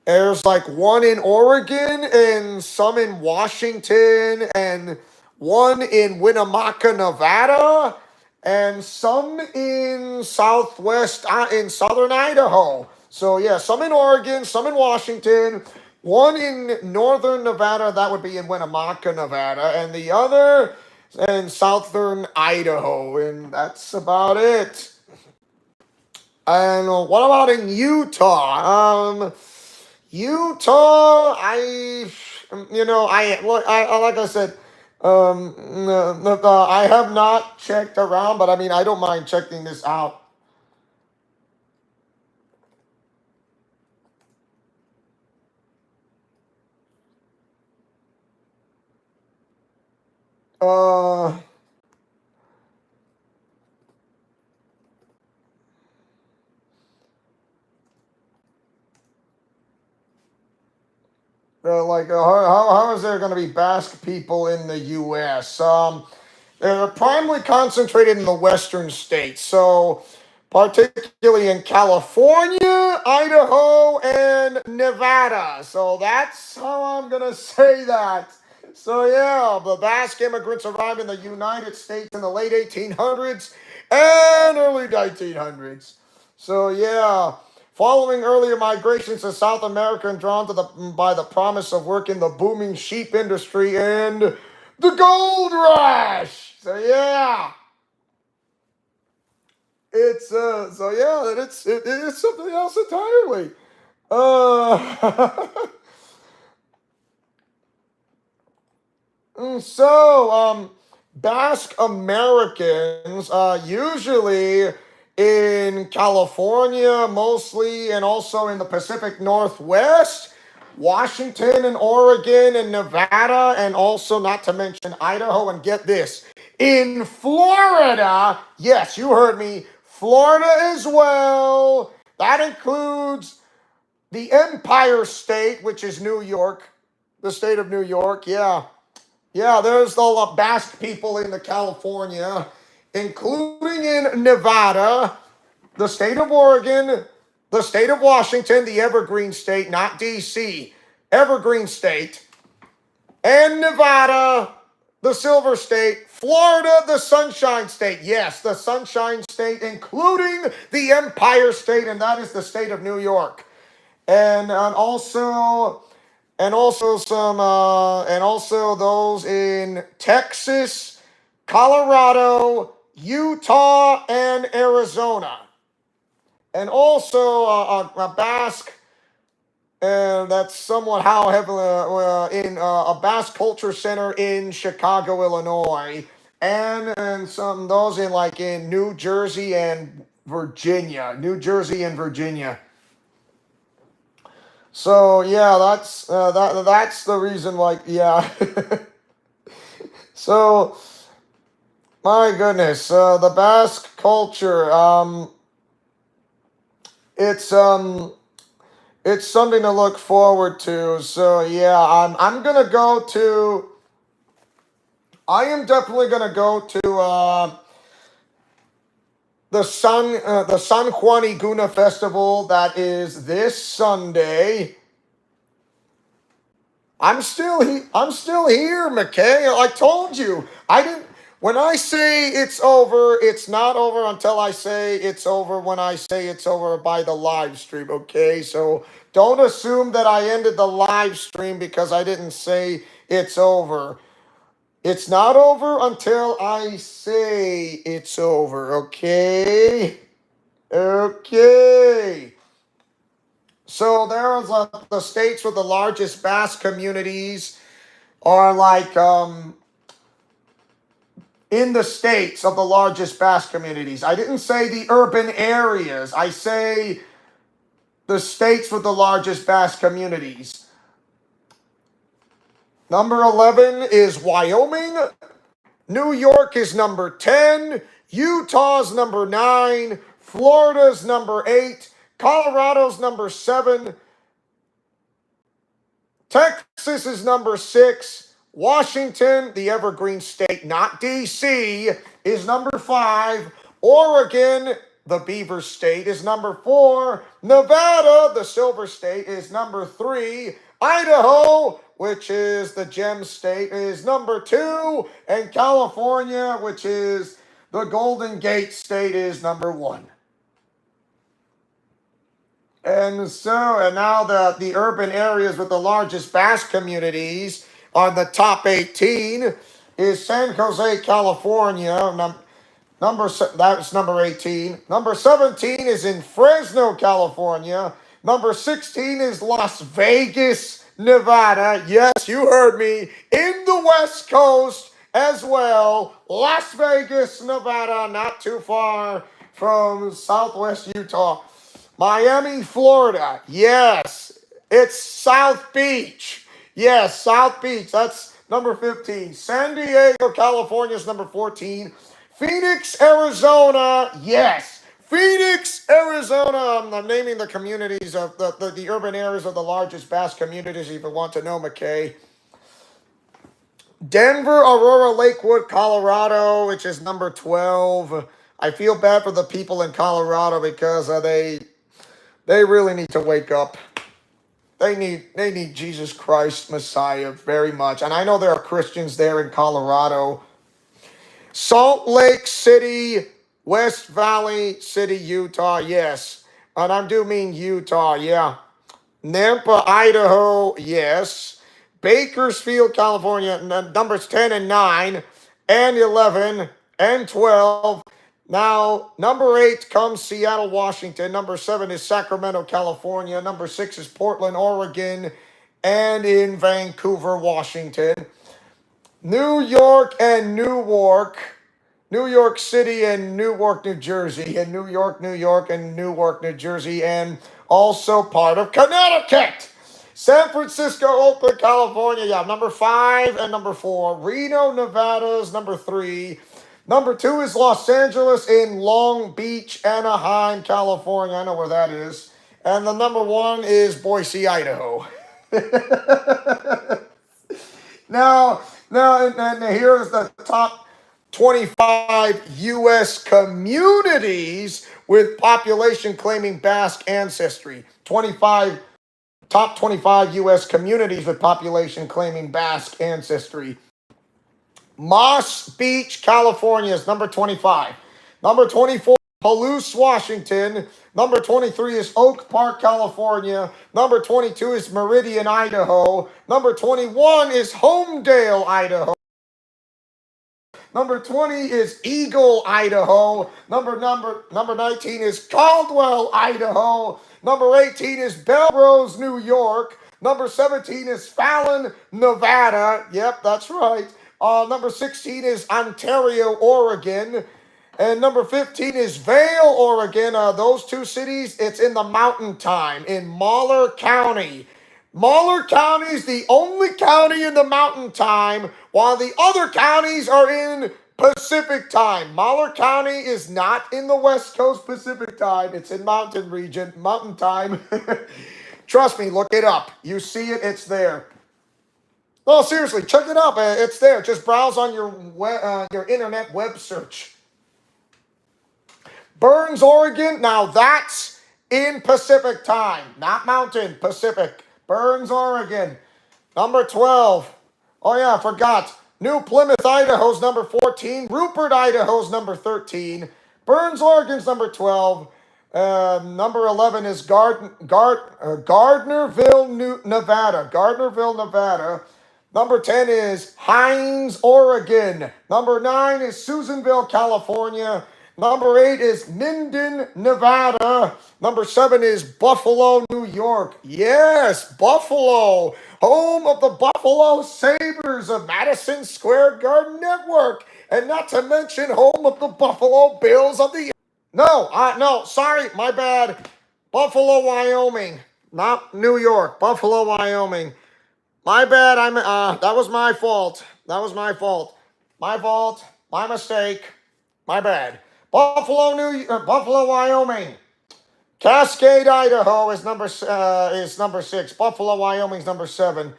There's like one in Oregon and some in Washington and one in Winnemucca, Nevada, and some in in southern Idaho. So yeah, some in Oregon, some in Washington, one in northern Nevada, that would be in Winnemucca, Nevada, and the other in southern Idaho, and that's about it. And what about in Utah? Utah, like I said, I have not checked around, but I mean, I don't mind checking this out. Uh, how is there going to be Basque people in the U.S.? They're primarily concentrated in the western states, so particularly in California, Idaho, and Nevada. So that's how I'm going to say that. So yeah, the Basque immigrants arrived in the United States in the late 1800s and early 1900s. So yeah, following earlier migrations to South America and drawn to by the promise of work in the booming sheep industry and the gold rush. So yeah, it is something else entirely. Uh, Basque Americans, usually in California mostly, and also in the Pacific Northwest, Washington and Oregon and Nevada, and also not to mention Idaho, and get this, in Florida, yes, you heard me, Florida as well. That includes the Empire State, which is New York, the state of New York, yeah. Yeah, there's the Basque people in the California, including in Nevada, the state of Oregon, the state of Washington, the Evergreen State, not DC, Evergreen State, and Nevada, the Silver State, Florida, the Sunshine State. Yes, the Sunshine State, including the Empire State, and that is the state of New York. And also those in Texas, Colorado, Utah, and Arizona, and also a Basque, and that's somewhat how heavily in a Basque culture center in Chicago, Illinois, and some those in like in New Jersey and Virginia, New Jersey and Virginia. So yeah, that's the reason. Like yeah. So my goodness, the Basque culture. It's it's something to look forward to. So yeah, I'm gonna go to. I am definitely gonna go to the San Juan Iguna Festival that is this Sunday. I'm still here, McKay. I told you. I didn't when I say it's over, it's not over until I say it's over when I say it's over by the live stream, okay? So don't assume that I ended the live stream because I didn't say it's over. It's not over until I say it's over, okay? Okay. So there's the states with the largest Basque communities are like in the states of the largest Basque communities. I didn't say the urban areas. I say the states with the largest Basque communities. Number 11 is Wyoming. New York is number 10. Utah's number 9. Florida's number 8. Colorado's number 7. Texas is number 6. Washington, the evergreen state, not D.C., is number 5. Oregon, the beaver state, is number 4. Nevada, the silver state, is number 3. Idaho, which is the gem state, is number 2. And California, which is the Golden Gate state, is number 1. And now the urban areas with the largest Basque communities on the top 18 is San Jose, California. That's number 18. Number 17 is in Fresno, California. Number 16 is Las Vegas, Nevada. Yes, you heard me. In the West Coast as well. Las Vegas, Nevada, not too far from Southwest Utah. Miami, Florida. Yes, it's South Beach. Yes, South Beach. That's number 15. San Diego, California is number 14. Phoenix, Arizona. Yes, Phoenix, Arizona. I'm naming the communities of the urban areas of the largest Basque communities if you want to know, McKay. Denver, Aurora, Lakewood, Colorado, which is number 12. I feel bad for the people in Colorado because they really need to wake up. They need Jesus Christ, Messiah, very much. And I know there are Christians there in Colorado. Salt Lake City, West Valley City, Utah, yes. And I do mean Utah, yeah. Nampa, Idaho, yes. Bakersfield, California, numbers 10 and 9, and 11, and 12. Now, number 8 comes Seattle, Washington. Number 7 is Sacramento, California. Number 6 is Portland, Oregon. And in Vancouver, Washington. New York and Newark. New York City and Newark, New Jersey. And New York, and Newark, New Jersey. And also part of Connecticut. San Francisco, Oakland, California. Yeah, number 5 and number 4. Reno, Nevada is number 3. Number 2 is Los Angeles in Long Beach, Anaheim, California. I know where that is. And the number 1 is Boise, Idaho. Now, here's the top 25 U.S. communities with population claiming Basque ancestry. Top 25 U.S. communities with population claiming Basque ancestry. Moss Beach, California is number 25. Number 24, Palouse, Washington. Number 23 is Oak Park, California. Number 22 is Meridian, Idaho. Number 21 is Homedale, Idaho. Number 20 is Eagle, Idaho. Number 19 is Caldwell, Idaho. Number 18 is Belrose, New York. Number 17 is Fallon, Nevada. Yep, that's right. Number 16 is Ontario, Oregon. And number 15 is Vail, Oregon. Those two cities, it's in the Mountain Time in Mahler County. Mahler County is the only county in the Mountain Time, while the other counties are in Pacific Time. Mahler County is not in the West Coast Pacific Time. It's in Mountain Region, Mountain Time. Trust me, look it up. You see it, it's there. No, seriously, check it up. It's there. Just browse on your internet web search. Burns, Oregon. Now that's in Pacific Time, not Mountain, Pacific. Burns, Oregon. Number 12. Oh yeah, I forgot. New Plymouth, Idaho's number 14. Rupert, Idaho's number 13. Burns, Oregon's number 12. Number 11 is Gardnerville, Nevada. Gardnerville, Nevada. Number 10 is Hines, Oregon. Number 9 is Susanville, California. Number 8 is Minden, Nevada. Number 7 is Buffalo, New York. Yes, Buffalo, home of the Buffalo Sabres of Madison Square Garden Network. and not to mention home of the Buffalo Bills of the... No, sorry, my bad. Buffalo, Wyoming, not New York. Buffalo, Wyoming. My bad. That was my fault. My fault. My mistake. My bad. Buffalo, Wyoming. Cascade, Idaho is number 6. Buffalo, Wyoming's number 7.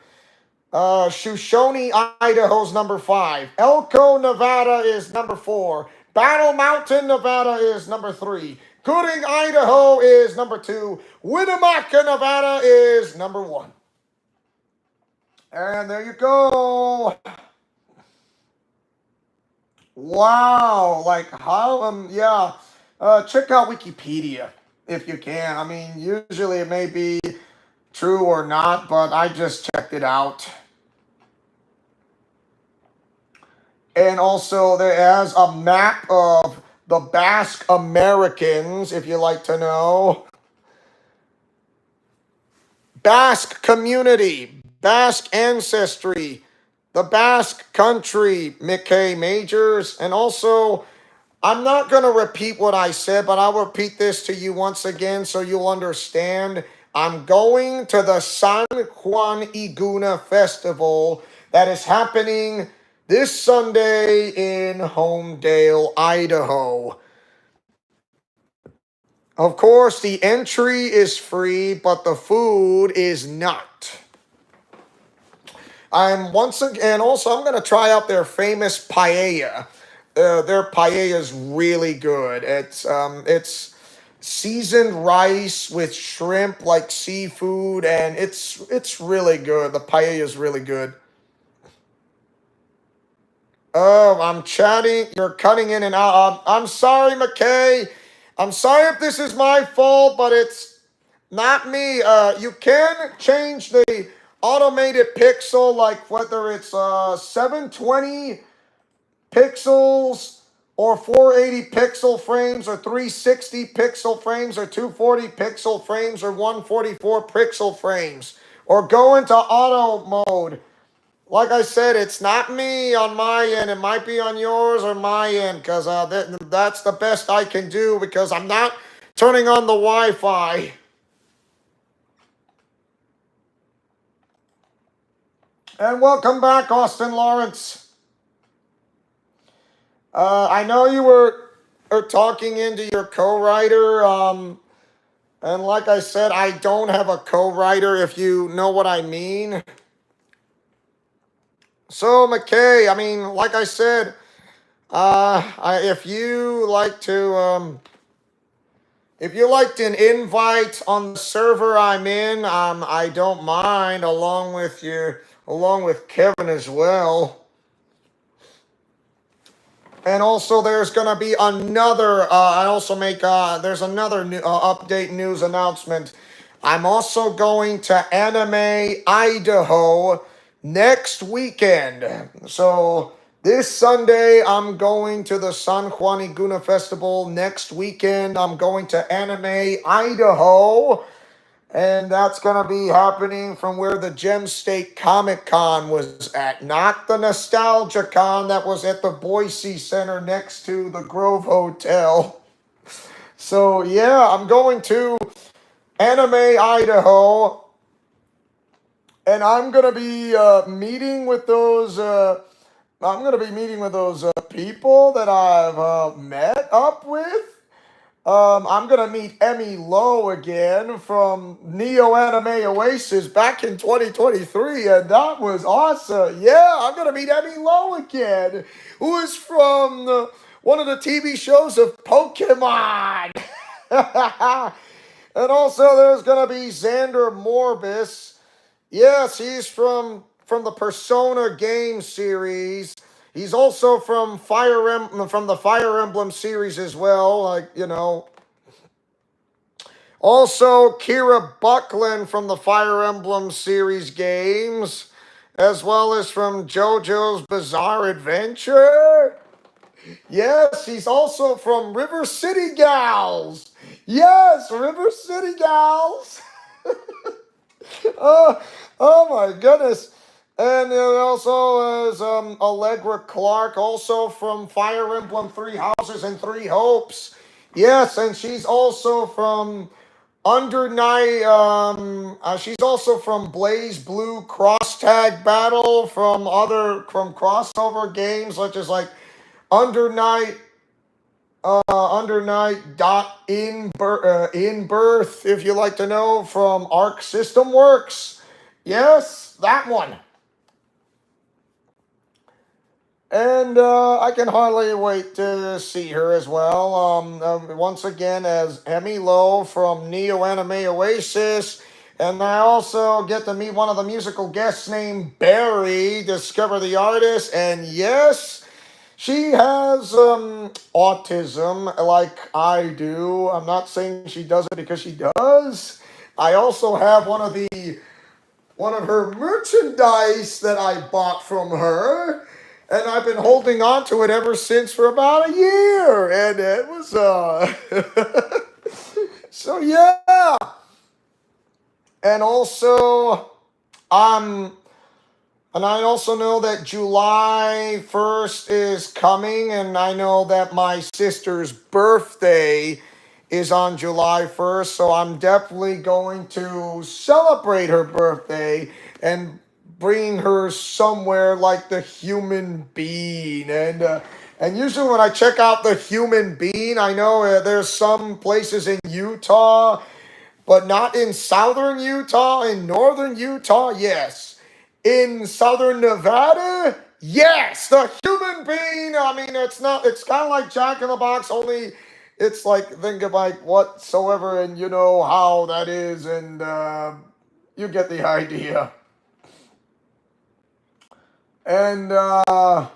Shoshone, Idaho's number 5. Elko, Nevada is number 4. Battle Mountain, Nevada is number 3. Gooding, Idaho is number 2. Winnemucca, Nevada is number 1. And there you go. Wow, like how, yeah. Check out Wikipedia if you can. I mean, usually it may be true or not, but I just checked it out. And also there is a map of the Basque Americans, if you like to know. Basque community, Basque ancestry, the Basque country, Mickey Majors. And also, I'm not going to repeat what I said, but I'll repeat this to you once again so you'll understand. I'm going to the San Juan Iguna Festival that is happening this Sunday in Homedale, Idaho. Of course, the entry is free, but the food is not. I'm going to try out their famous paella. Their paella is really good. It's seasoned rice with shrimp, like seafood, and it's really good. The paella is really good. Oh, I'm chatting. You're cutting in and out. I'm sorry, McKay. I'm sorry if this is my fault, but it's not me. You can change the automated pixel, like whether it's 720 pixels or 480 pixel frames or 360 pixel frames or 240 pixel frames or 144 pixel frames, or go into auto mode. Like I said, it's not me on my end. It might be on yours or my end, because that's the best I can do, because I'm not turning on the Wi-Fi. And welcome back, Austin Lawrence. I know you were talking into your co-writer, and like I said, I don't have a co-writer, if you know what I mean. So, McKay, I mean, like I said, if you liked an invite on the server I'm in, I don't mind, along with Kevin as well. And also, there's gonna be another. There's another update news announcement. I'm also going to Anime Idaho next weekend. So this Sunday, I'm going to the San Juan Iguna Festival. Next weekend, I'm going to Anime Idaho. And that's going to be happening from where the Gem State Comic Con was at. Not the Nostalgia Con that was at the Boise Center next to the Grove Hotel. So, yeah, I'm going to Anime Idaho. And I'm going to be meeting with those people that I've met up with. I'm going to meet Emmy Lowe again from Neo Anime Oasis back in 2023, and that was awesome. Yeah, I'm going to meet Emmy Lowe again, who is from one of the TV shows of Pokemon. And also there's going to be Xander Morbus. Yes, he's from the Persona game series. He's also from the Fire Emblem series as well, like, you know. Also, Kira Buckland from the Fire Emblem series games, as well as from JoJo's Bizarre Adventure. Yes, he's also from River City Gals. Yes, River City Gals. Oh my goodness. And it also is Allegra Clark, also from Fire Emblem Three Houses and Three Hopes. Yes, and she's also from Under Night. She's also from Blaze Blue Cross Tag Battle from crossover games such as like Under Night. Under Night in birth, if you like to know, from Arc System Works. Yes, that one. And I can hardly wait to see her as well. Once again, as Emmy Lowe from Neo Anime Oasis. And I also get to meet one of the musical guests named Barry, discover the artist. And yes, she has autism like I do. I'm not saying she does it because she does. I also have one of her merchandise that I bought from her, and I've been holding on to it ever since for about a year. And it was so yeah. And also um and I also know that July 1st is coming, and I know that my sister's birthday is on July 1st, so I'm definitely going to celebrate her birthday and bring her somewhere like the Human Bean. And usually when I check out the Human Bean, I know there's some places in Utah, but not in southern Utah. In northern Utah, yes. In southern Nevada, yes. The Human Bean. I mean, it's kind of like Jack in the Box, only it's like, think of like whatsoever, and you know how that is, and you get the idea. And, oh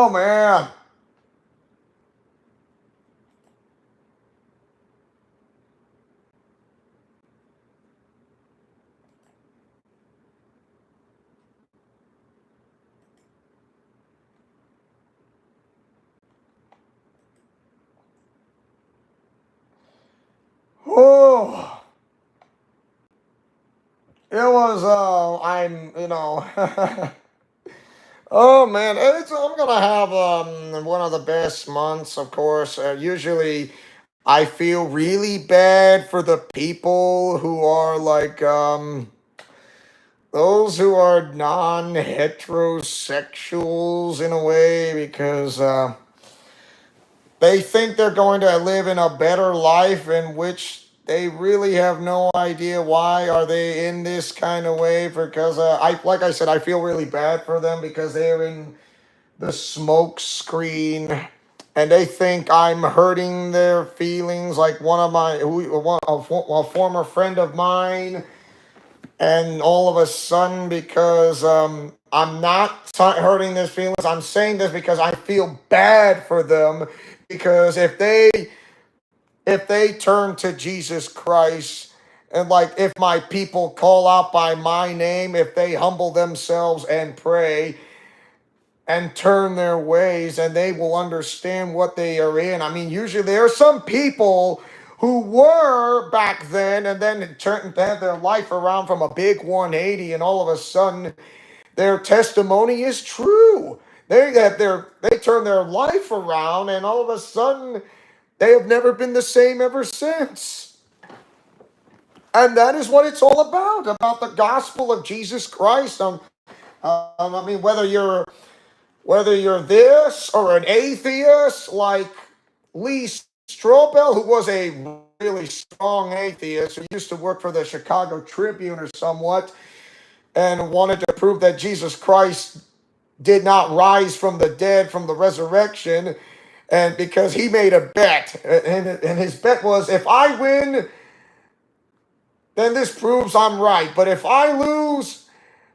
man. Oh, it was, oh man, I'm gonna have one of the best months, of course. Usually, I feel really bad for the people who are like those who are non-heterosexuals in a way, because they think they're going to live in a better life in which they really have no idea why are they in this kind of way, because I like I said, I feel really bad for them because they're in the smoke screen, and they think I'm hurting their feelings, like one of my a former friend of mine. And all of a sudden, because I'm not hurting their feelings, I'm saying this because I feel bad for them, because if they turn to Jesus Christ, and like if my people call out by my name, if they humble themselves and pray and turn their ways, and they will understand what they are in. I mean, usually there are some people who were back then, and then it turned to have their life around from a big 180, and all of a sudden their testimony is true. They turn their life around, and all of a sudden they have never been the same ever since. And that is what it's all about the gospel of Jesus Christ. I mean, whether you're this or an atheist like Lee Strobel, who was a really strong atheist who used to work for the Chicago Tribune or somewhat, and wanted to prove that Jesus Christ did not rise from the dead, from the resurrection, and because he made a bet, and his bet was, if I win, then this proves I'm right, but if I lose,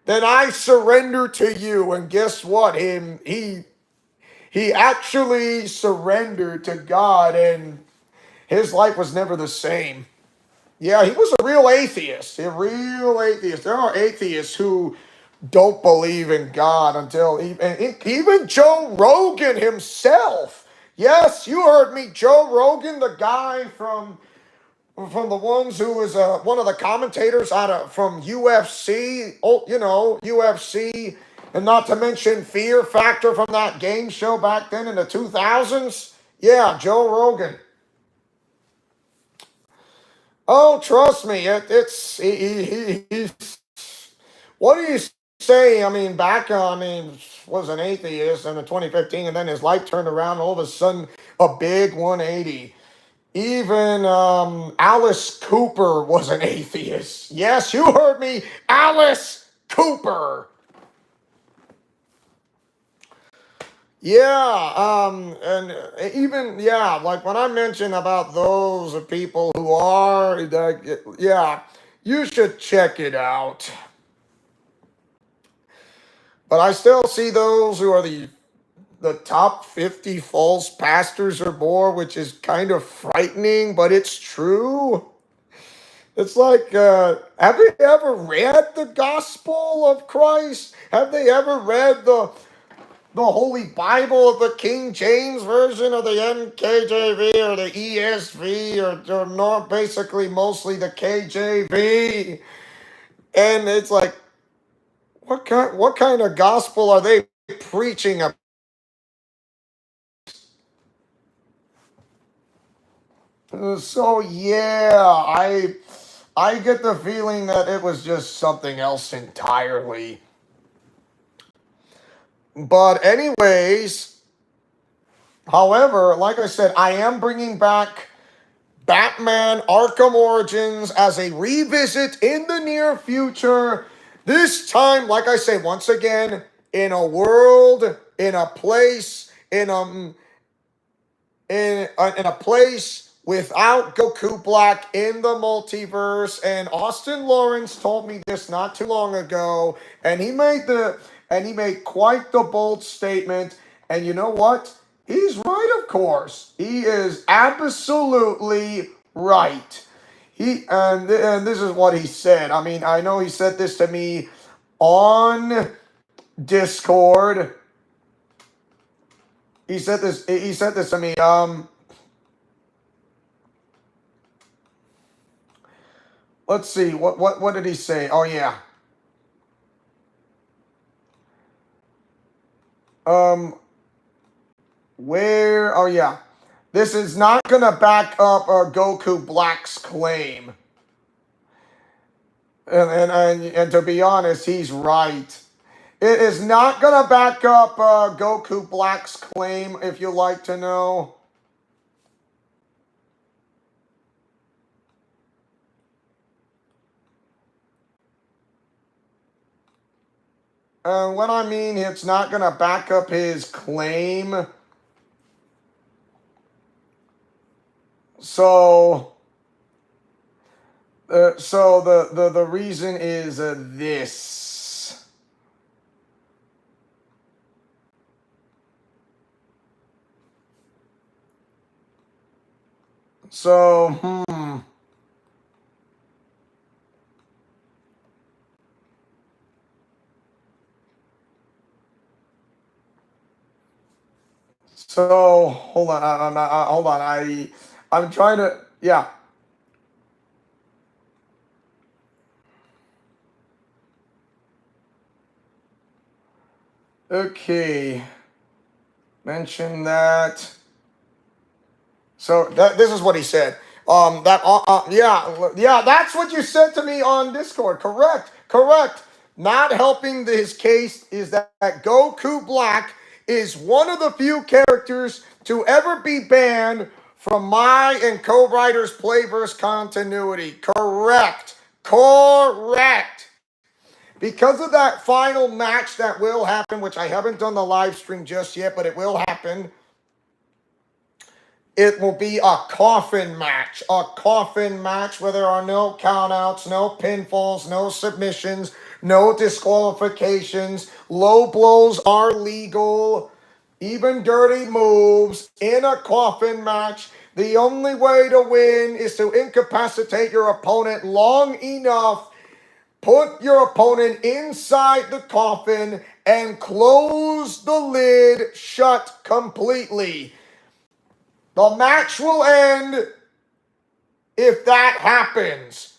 then I surrender to you. And guess what? He actually surrendered to God, and his life was never the same. Yeah, he was a real atheist. A real atheist. There are atheists who don't believe in God until even Joe Rogan himself. Yes, you heard me. Joe Rogan, the guy from from the ones who was one of the commentators from UFC, UFC, and not to mention Fear Factor from that game show back then in the 2000s. Yeah, Joe Rogan. Oh, trust me, it's he's. What do you say? I mean, was an atheist in 2015, and then his life turned around. All of a sudden, a big 180. Even Alice Cooper was an atheist. Yes, you heard me, Alice Cooper. Yeah, and even like when I mention about those people who are, yeah, you should check it out. But I still see those who are the top 50 false pastors or more, which is kind of frightening, but it's true. It's like, have they ever read the Gospel of Christ? Have they ever read the Holy Bible of the King James Version or the NKJV or the ESV or not basically mostly the KJV? And it's like, what kind of gospel are they preaching? So yeah, I get the feeling that it was just something else entirely. But anyways, however, like I said, I am bringing back Batman Arkham Origins as a revisit in the near future. This time, like I say, once again, in a world, in a place, in a place without Goku Black in the multiverse. And Austin Lawrence told me this not too long ago, and he made quite the bold statement. And you know what? He's right, of course. He is absolutely right. And this is what he said. I mean, I know he said this to me on Discord. He said this to me. Let's see. What did he say? Oh yeah. Um where oh yeah. This is not gonna back up Goku Black's claim. And to be honest, he's right. It is not gonna back up Goku Black's claim, if you like to know. What I mean, it's not gonna back up his claim. So the reason is this. So So hold on, hold on. I'm trying to yeah. Okay, mention that. So this is what he said. Yeah, that's what you said to me on Discord. Correct. Not helping his case is that Goku Black is one of the few characters to ever be banned from my and co-writers Playverse continuity. Correct. Because of that final match that will happen, which I haven't done the live stream just yet, but it will happen. It will be a coffin match. A coffin match where there are no countouts, no pinfalls, no submissions, no disqualifications. Low blows are legal. Even dirty moves in a coffin match. The only way to win is to incapacitate your opponent long enough. Put your opponent inside the coffin and close the lid shut completely. The match will end if that happens,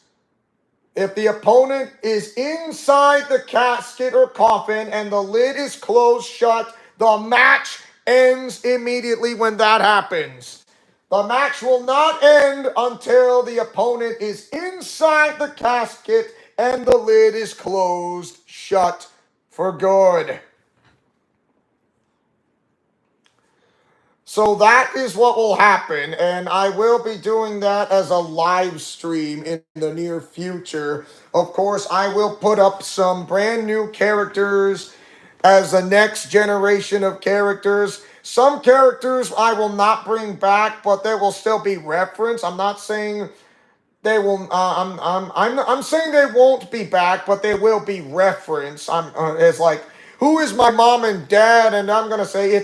if the opponent is inside the casket or coffin and the lid is closed shut, the match ends immediately when that happens. The match will not end until the opponent is inside the casket and the lid is closed shut for good. So that is what will happen, and I will be doing that as a live stream in the near future. Of course, I will put up some brand new characters as the next generation of characters. Some characters I will not bring back, but they will still be referenced. I'm not saying they will. I'm saying they won't be back, but they will be referenced. It's like, who is my mom and dad? And I'm gonna say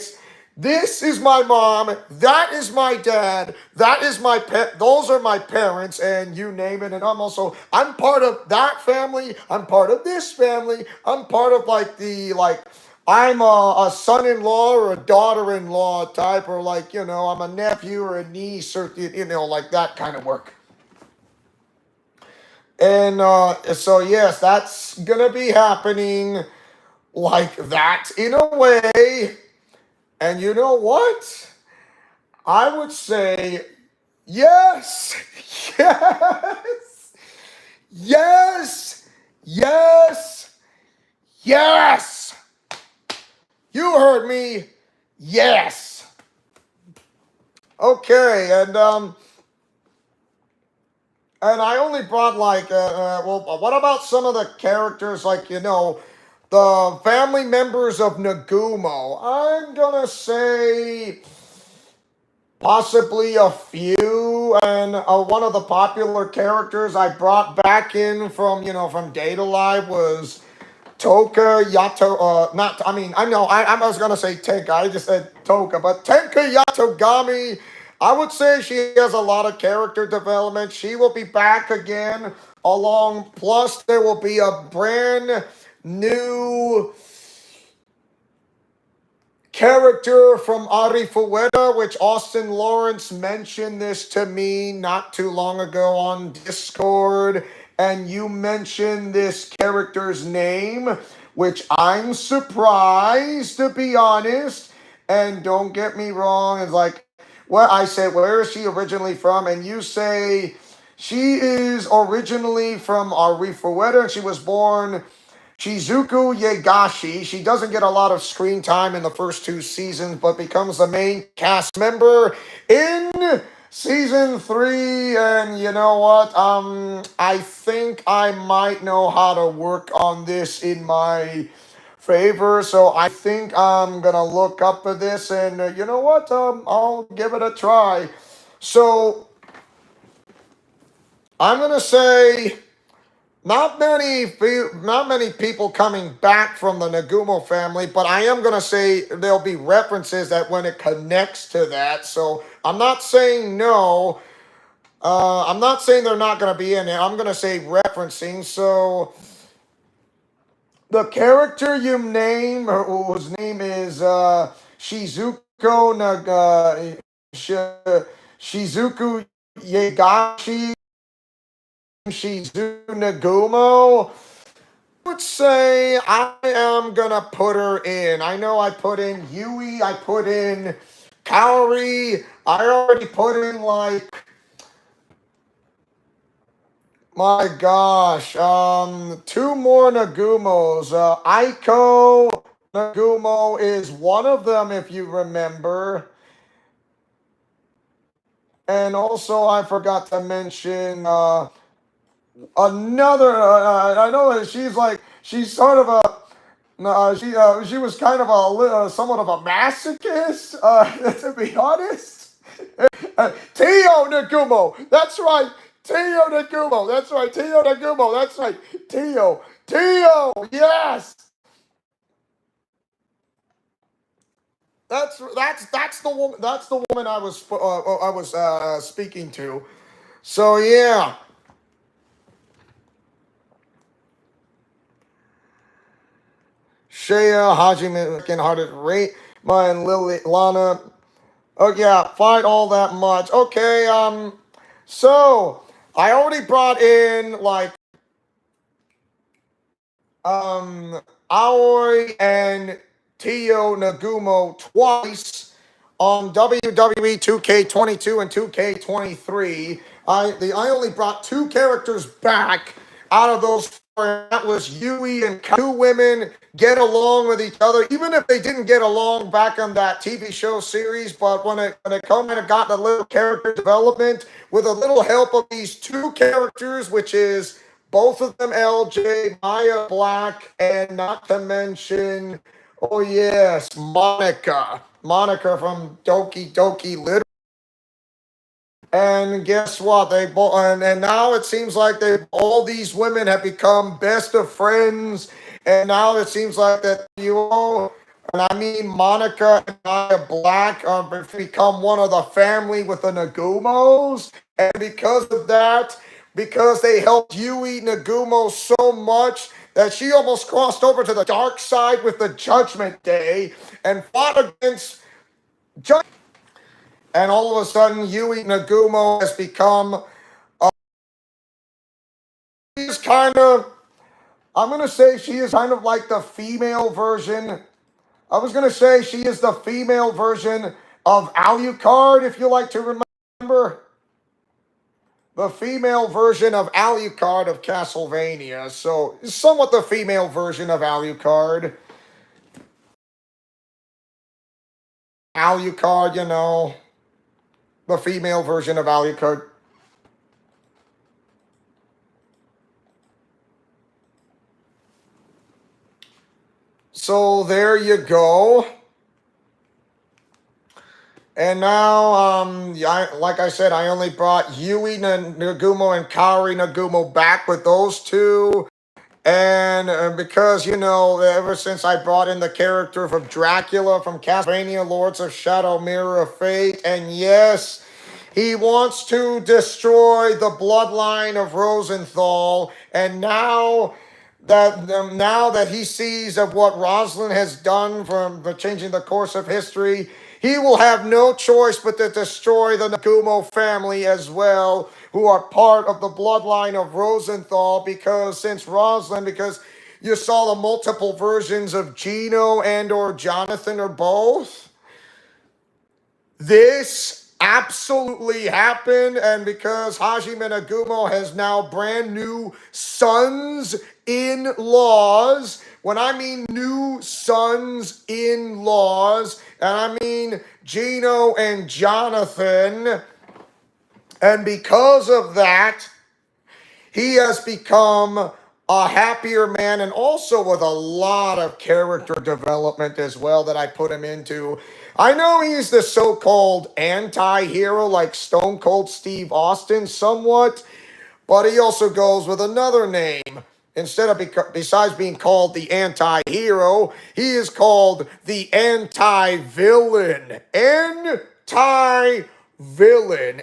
this is my mom, that is my dad, that is my pet, those are my parents, and you name it. And I'm part of that family, I'm part of this family, I'm part of I'm a son-in-law or a daughter-in-law type, or I'm a nephew or a niece, or like that kind of work. And so yes, that's gonna be happening like that in a way. And you know what? I would say yes, yes, yes, yes, yes. You heard me. Yes. Okay, and I only brought what about some of the characters, the family members of Nagumo? I'm gonna say possibly a few, and one of the popular characters I brought back in from Data Live was Toka Yato. Not, I mean, I know, I was gonna say Tenka, I just said Toka, but Tenka Yatogami. I would say she has a lot of character development. She will be back again along. Plus, there will be a brand new character from Arifueta, which Austin Lawrence mentioned this to me not too long ago on Discord, and you mentioned this character's name, which I'm surprised, to be honest. And don't get me wrong, it's like, well, I said, where is she originally from? And you say she is originally from Arifueta, and she was born Shizuku Yegashi. She doesn't get a lot of screen time in the first two seasons, but becomes the main cast member in season 3. And you know what? I think I might know how to work on this in my favor. So I think I'm gonna look up for this, and you know what? I'll give it a try. So I'm gonna say not many people coming back from the Nagumo family, but I am going to say there'll be references that when it connects to that. So I'm not saying no. I'm not saying they're not going to be in it. I'm going to say referencing. So the character you name, whose name is Shizuko Shizuku Yegashi Shizu Nagumo, would say I am gonna put her in. I know I put in Yui, I put in Kaori, I already put in my gosh, two more Nagumos. Aiko Nagumo is one of them, if you remember. And also I forgot to mention another. I know that she's sort of a. No, she was kind of somewhat of a masochist, to be honest. Tio Nagumo, that's right. Tio Nagumo, that's right. Tio Nagumo, that's right. Tio, yes. That's the woman. That's the woman I was speaking to. So yeah. Shea, Hajime, Hearted, Ray, and Lily, Lana. Oh yeah, fight all that much. Okay, so I already brought in like Aoi and Tio Nagumo twice on WWE 2K22 and 2K23. I only brought two characters back out of those four. That was Yui and two women get along with each other, even if they didn't get along back on that TV show series. But when it come and it got a little character development with a little help of these two characters, which is both of them LJ, Maya Black, and not to mention, oh yes, Monica. Monica from Doki Doki Literature. And guess what? They both, and now it seems like all these women have become best of friends. And now it seems like that you all, and I mean Monica and Maya Black, have become one of the family with the Nagumos. And because of that, because they helped Yui Nagumo so much that she almost crossed over to the dark side with the Judgment Day and fought against Judgment. And all of a sudden, Yui Nagumo has become, she's kind of, I'm going to say she is kind of like the female version. I was going to say she is the female version of Alucard, if you like to remember. The female version of Alucard of Castlevania. So, somewhat the female version of Alucard. Alucard, you know. The female version of Alucard. So there you go. And now, like I said, I only brought Yui Nagumo and Kaori Nagumo back with those two. And because, you know, ever since I brought in the character of Dracula from Castlevania Lords of Shadow Mirror of Fate, and yes, he wants to destroy the bloodline of Rosenthal, and now that he sees of what Rosalind has done from changing the course of history, he will have no choice but to destroy the Nagumo family as well, who are part of the bloodline of Rosenthal, because you saw the multiple versions of Gino and or Jonathan or both. This absolutely happened, and because Hajime Nagumo has now brand new sons-in-laws, when I mean new sons-in-laws, and I mean Gino and Jonathan, and because of that, he has become a happier man, and also with a lot of character development as well that I put him into. I know he's the so-called anti-hero like Stone Cold Steve Austin somewhat, but he also goes with another name. Instead of, besides being called the anti-hero, he is called the anti-villain. Anti-villain.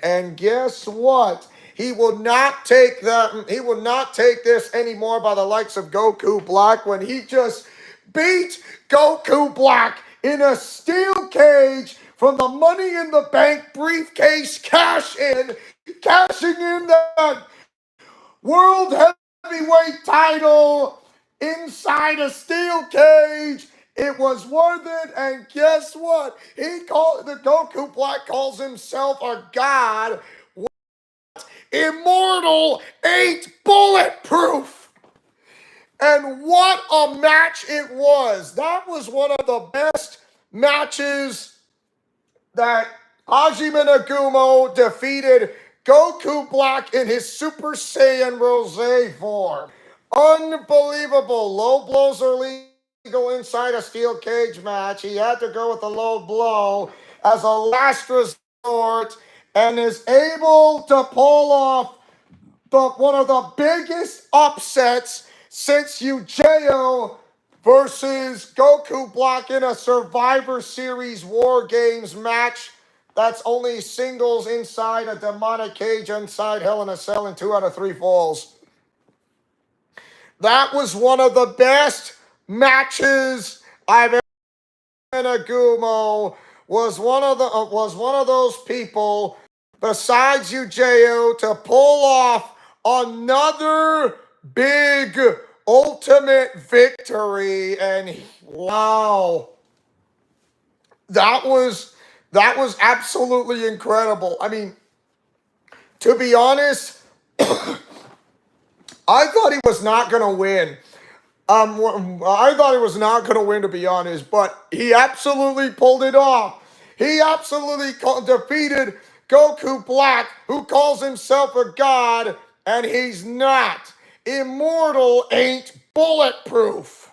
And guess what? He will not take this anymore by the likes of Goku Black when he just beat Goku Black in a steel cage from the Money in the Bank briefcase cashing in that World Heavyweight title inside a steel cage. It was worth it, and guess what? The Goku Black calls himself a god. Immortal ain't bulletproof. And what a match it was. That was one of the best matches that Hajime Nagumo defeated Goku Black in his Super Saiyan Rose form. Unbelievable. Low blows are legal inside a steel cage match. He had to go with a low blow as a last resort, and is able to pull off one of the biggest upsets since Eugeo versus Goku Black in a Survivor Series War Games match that's only singles inside a demonic cage inside Hell in a Cell in 2 out of 3 falls. That was one of the best matches I've ever seen. Nagumo was one of those people besides you, Jo, to pull off another big ultimate victory. And wow, that was absolutely incredible. I mean, to be honest, I thought he was not going to win. I thought he was not going to win, to be honest, but he absolutely pulled it off. He absolutely defeated Goku Black, who calls himself a god, and he's not. Immortal ain't bulletproof.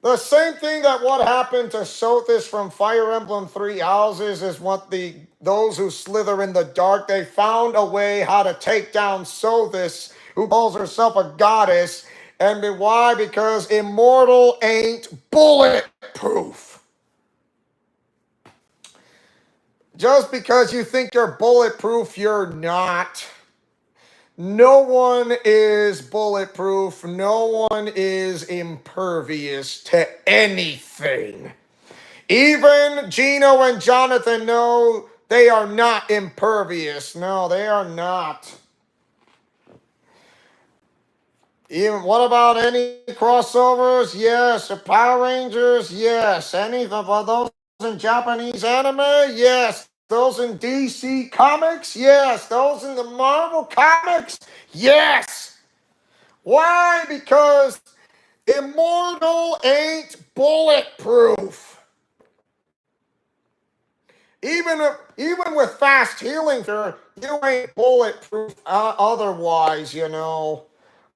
The same thing that what happened to Sothis from Fire Emblem Three Houses is what those who slither in the dark, they found a way how to take down Sothis, who calls herself a goddess. And why? Because immortal ain't bulletproof. Just because you think you're bulletproof, you're not. No one is bulletproof. No one is impervious to anything. Even Gino and Jonathan know they are not impervious. No, they are not. Even what about any crossovers? Yes. The Power Rangers? Yes. Any of those in Japanese anime? Yes. Those in DC Comics? Yes. Those in the Marvel Comics? Yes. Why? Because immortal ain't bulletproof. Even with fast healing, you ain't bulletproof otherwise, you know.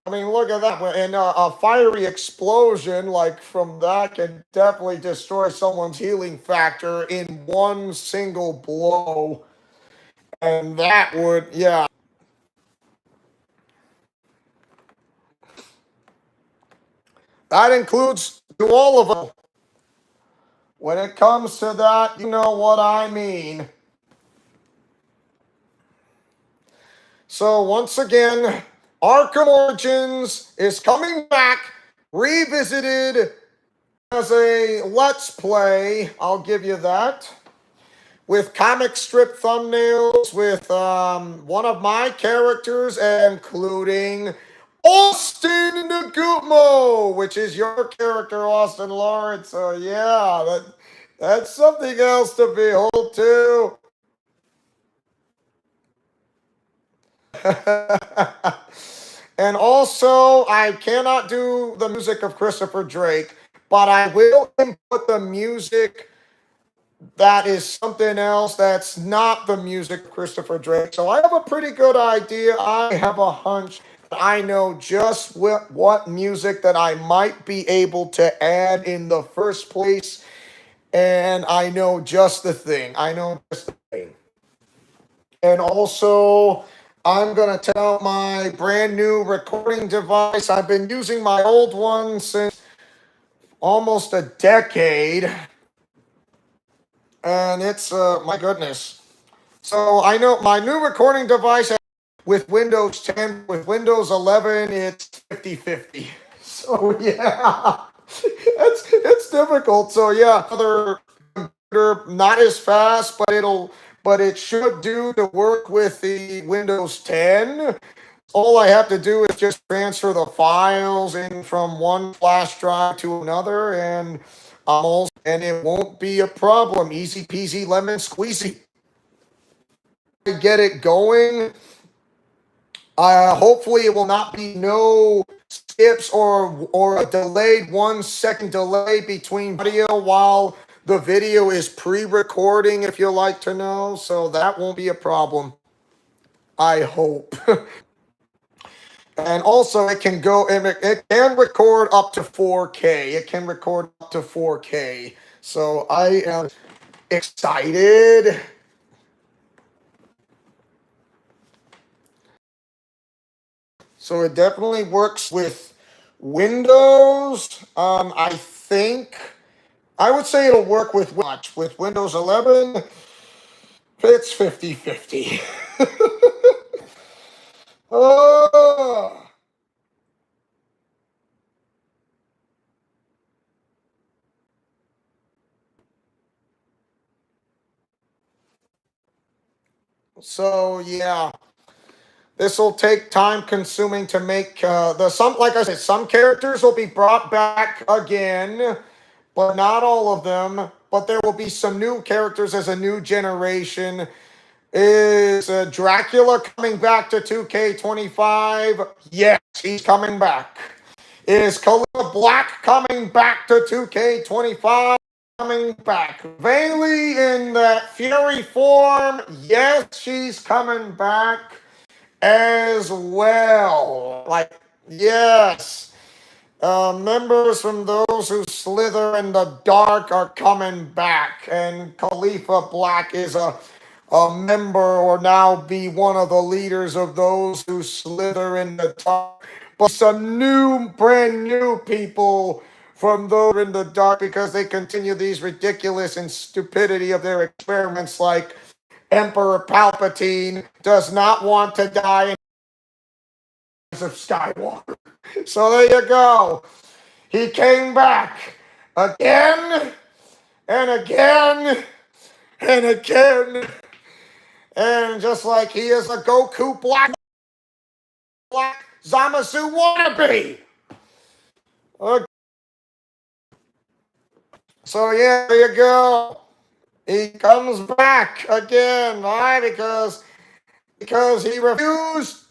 I mean, look at that. And a fiery explosion like from that can definitely destroy someone's healing factor in one single blow. And that would, yeah. That includes to all of them. When it comes to that, you know what I mean. So once again, Arkham Origins is coming back, revisited as a Let's Play. I'll give you that. With comic strip thumbnails, with one of my characters, including Austin Nagumo, which is your character, Austin Lawrence. So yeah, that's something else to behold too. And also, I cannot do the music of Christopher Drake, but I will input the music that is something else that's not the music of Christopher Drake. So I have a pretty good idea. I have a hunch. I know just what music that I might be able to add in the first place. And I know just the thing. I know just the thing. And also, I'm going to tell my brand new recording device. I've been using my old one since almost a decade. And it's, my goodness. So I know my new recording device with Windows 10, with Windows 11, it's 50-50. So yeah, it's difficult. So yeah, other computer, not as fast, but it should do to work with the Windows 10. All I have to do is just transfer the files in from one flash drive to another, and and it won't be a problem. Easy peasy lemon squeezy. Get it going. Hopefully, it will not be no skips or a delayed 1 second delay between video while the video is pre-recording, if you like to know. So that won't be a problem. I hope. And also, it can record up to 4K. It can record up to 4K. So I am excited. So it definitely works with Windows. I think I would say it'll work with Windows 11. It's 50-50. Oh. So yeah, this will take time consuming to make the some like I said, some characters will be brought back again, but not all of them. But there will be some new characters as a new generation. Is Dracula coming back to 2K25? Yes, he's coming back. Is Kalia Black coming back to 2K25? Coming back. Bailey in that Fury form? Yes, she's coming back as well. Like, yes. Members from those who slither in the dark are coming back, and Khalifa Black is a member or now be one of the leaders of those who slither in the dark. But some new, brand new people from those in the dark because they continue these ridiculous and stupidity of their experiments, like Emperor Palpatine does not want to die in of Skywalker. So there you go. He came back again and again and again. And just like he is a Goku Black Zamasu wannabe. Uh, so yeah, there you go. He comes back again. Why? Because he refuses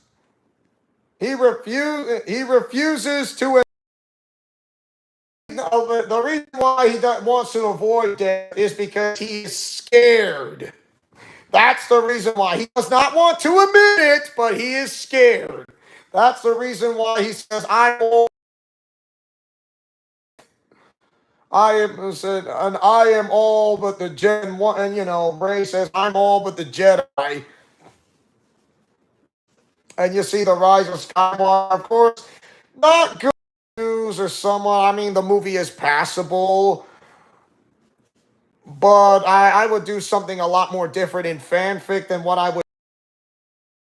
to. The reason why he wants to avoid death is because he is scared. That's the reason why. He does not want to admit it, but he is scared. That's the reason why he says, I am all but the Gen 1. And, Rey says, I'm all but the Jedi. And you see the rise of Skywalker. Of course, not good news or someone. I mean, the movie is passable. But I would do something a lot more different in fanfic than what I would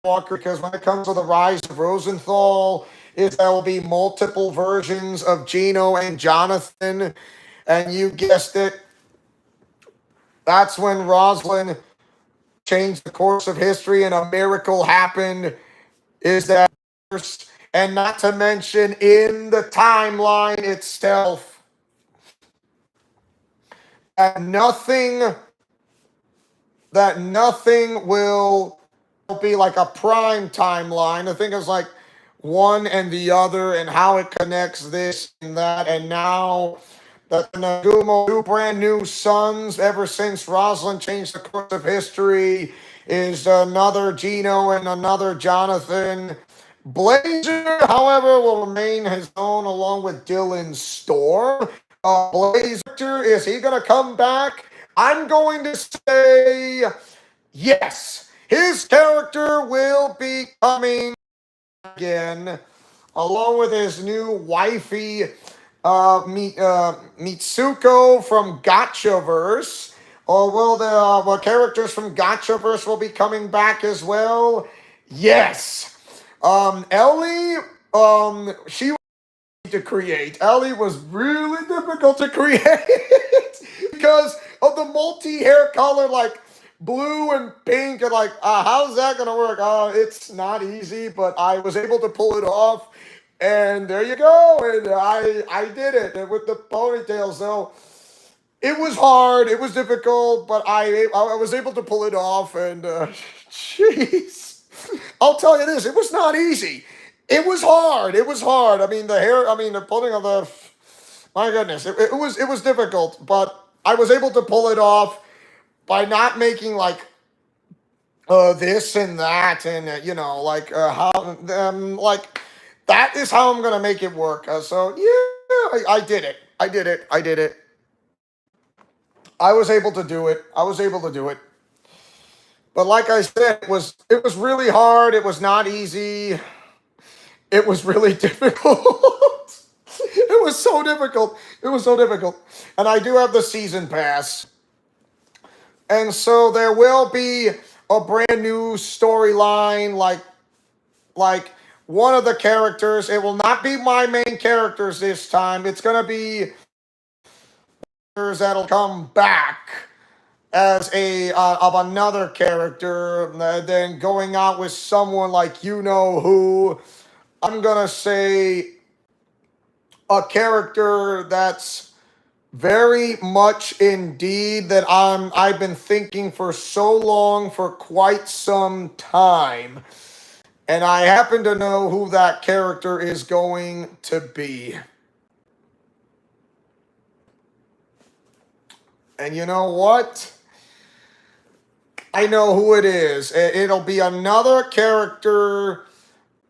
Walker, because when it comes to the rise of Rosenthal, there will be multiple versions of Gino and Jonathan. And you guessed it, that's when Roslin changed the course of history and a miracle happened. Is that first? And not to mention in the timeline itself, that nothing will be like a prime timeline. I think it's like one and the other and how it connects this and that. And now the Nagumo, two brand new sons ever since Rosalind changed the course of history, is another Gino and another Jonathan. Blazer, however, will remain his own along with Dylan Storm. Blazer, is he going to come back? I'm going to say yes. His character will be coming again, along with his new wifey, Mitsuko from Gotchaverse. Or will the characters from Gotchaverse will be coming back as well? Yes. Ellie, she to create. Ellie was really difficult to create because of the multi-hair color, like blue and pink, and like, how's that gonna work? It's not easy, but I was able to pull it off, and there you go. And I did it with the ponytail. So it was hard, it was difficult, but I was able to pull it off, and jeez, I'll tell you this, it was not easy. It was hard. It was hard. I mean, the pulling of the, my goodness, it was difficult, but I was able to pull it off by not making like this and that, and like that is how I'm gonna make it work. So yeah, I did it. I did it. I did it. I was able to do it. I was able to do it. But like I said, it was really hard. It was not easy. It was really difficult. It was so difficult. It was so difficult. And I do have the season pass. And so there will be a brand new storyline, like one of the characters. It will not be my main characters this time. It's gonna be characters that'll come back. as a of another character than going out with someone like you know who. I'm gonna say a character that's very much indeed that I've been thinking for so long, for quite some time. And I happen to know who that character is going to be. And you know what? I know who it is. It'll be another character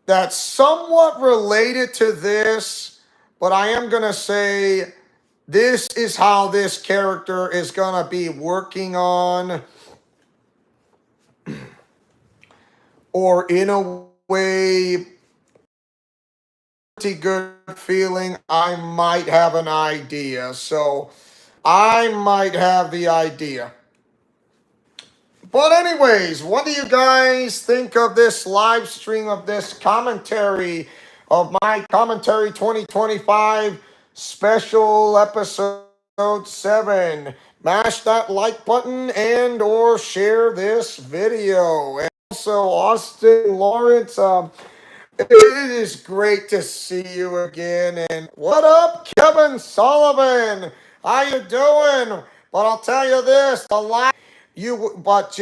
that's somewhat related to this, but I am going to say this is how this character is going to be working on, or in a way, pretty good feeling I might have an idea. So I might have the idea. But anyways, what do you guys think of this live stream, of this commentary, of my commentary 2025 special episode 7? Mash that like button and or share this video. And also, Austin Lawrence, it is great to see you again. And what up, Kevin Sullivan? How you doing? But I'll tell you this, the live but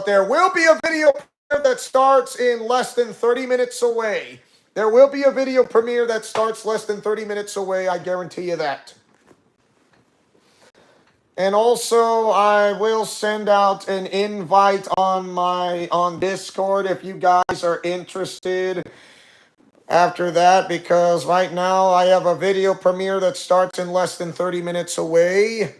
there will be a video premiere that starts in less than 30 minutes away. There will be a video premiere that starts less than 30 minutes away. I guarantee you that. And also, I will send out an invite on Discord if you guys are interested after that, because right now I have a video premiere that starts in less than 30 minutes away.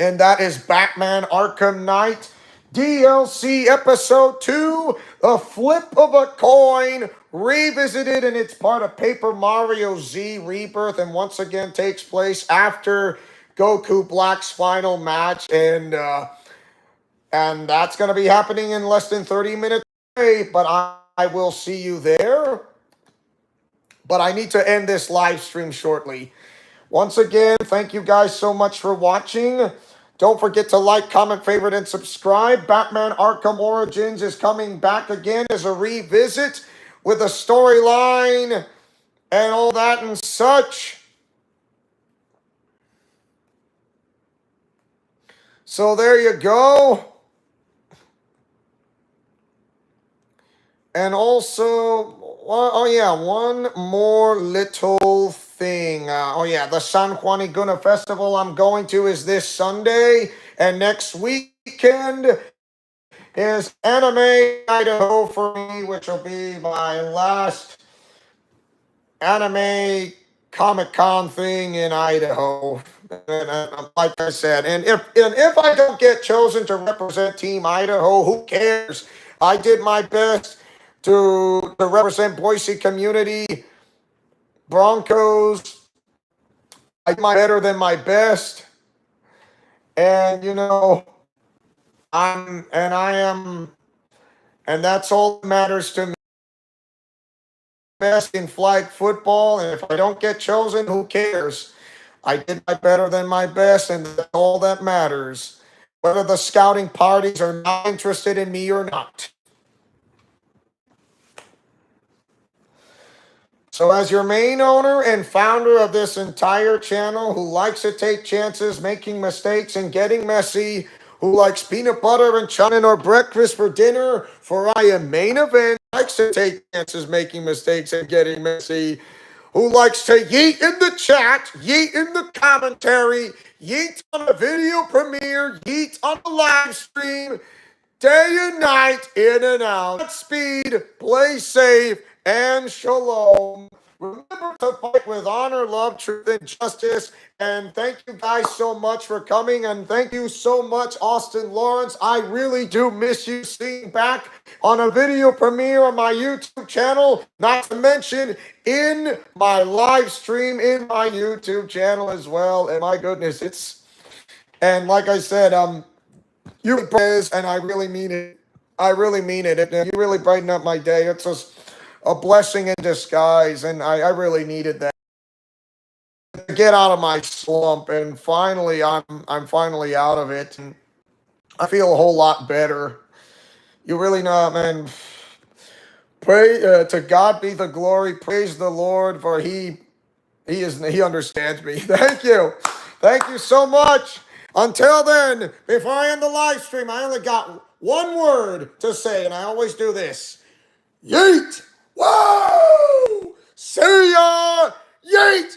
And that is Batman Arkham Knight DLC Episode 2, The Flip of a Coin, revisited, and it's part of Paper Mario Z Rebirth, and once again takes place after Goku Black's final match, and that's going to be happening in less than 30 minutes away, but I will see you there. But I need to end this live stream shortly. Once again, thank you guys so much for watching. Don't forget to like, comment, favorite, and subscribe. Batman Arkham Origins is coming back again as a revisit with a storyline and all that and such. So there you go. And also, oh yeah, one more little thing. The San Juaniguna Festival I'm going to is this Sunday, and next weekend is Anime Idaho for me, which will be my last anime Comic-Con thing in Idaho. And like I said, and if I don't get chosen to represent Team Idaho, who cares? I did my best to represent Boise community, Broncos. I did my better than my best. And I am, and that's all that matters to me. Best in flag football, and if I don't get chosen, who cares? I did my better than my best, and that's all that matters. Whether the scouting parties are not interested in me or not. So as your main owner and founder of this entire channel, who likes to take chances, making mistakes, and getting messy, who likes peanut butter and chutney or breakfast for dinner, for I am main event, likes to take chances, making mistakes, and getting messy, who likes to yeet in the chat, yeet in the commentary, yeet on a video premiere, yeet on a live stream, day and night, in and out. Speed, play safe, and shalom. Remember to fight with honor, love, truth, and justice. And thank you guys so much for coming. And thank you so much, Austin Lawrence. I really do miss you seeing back on a video premiere on my YouTube channel. Not to mention in my live stream in my YouTube channel as well. And my goodness, and like I said, you guys, and I really mean it. I really mean it. You really brighten up my day. It's just a blessing in disguise, and I really needed that to get out of my slump. And finally, I'm finally out of it. I feel a whole lot better. You really know, man. Pray to God be the glory. Praise the Lord, for he understands me. Thank you so much. Until then, before I end the live stream, I only got one word to say, and I always do this. Yeet! Woo! See ya! Yeet!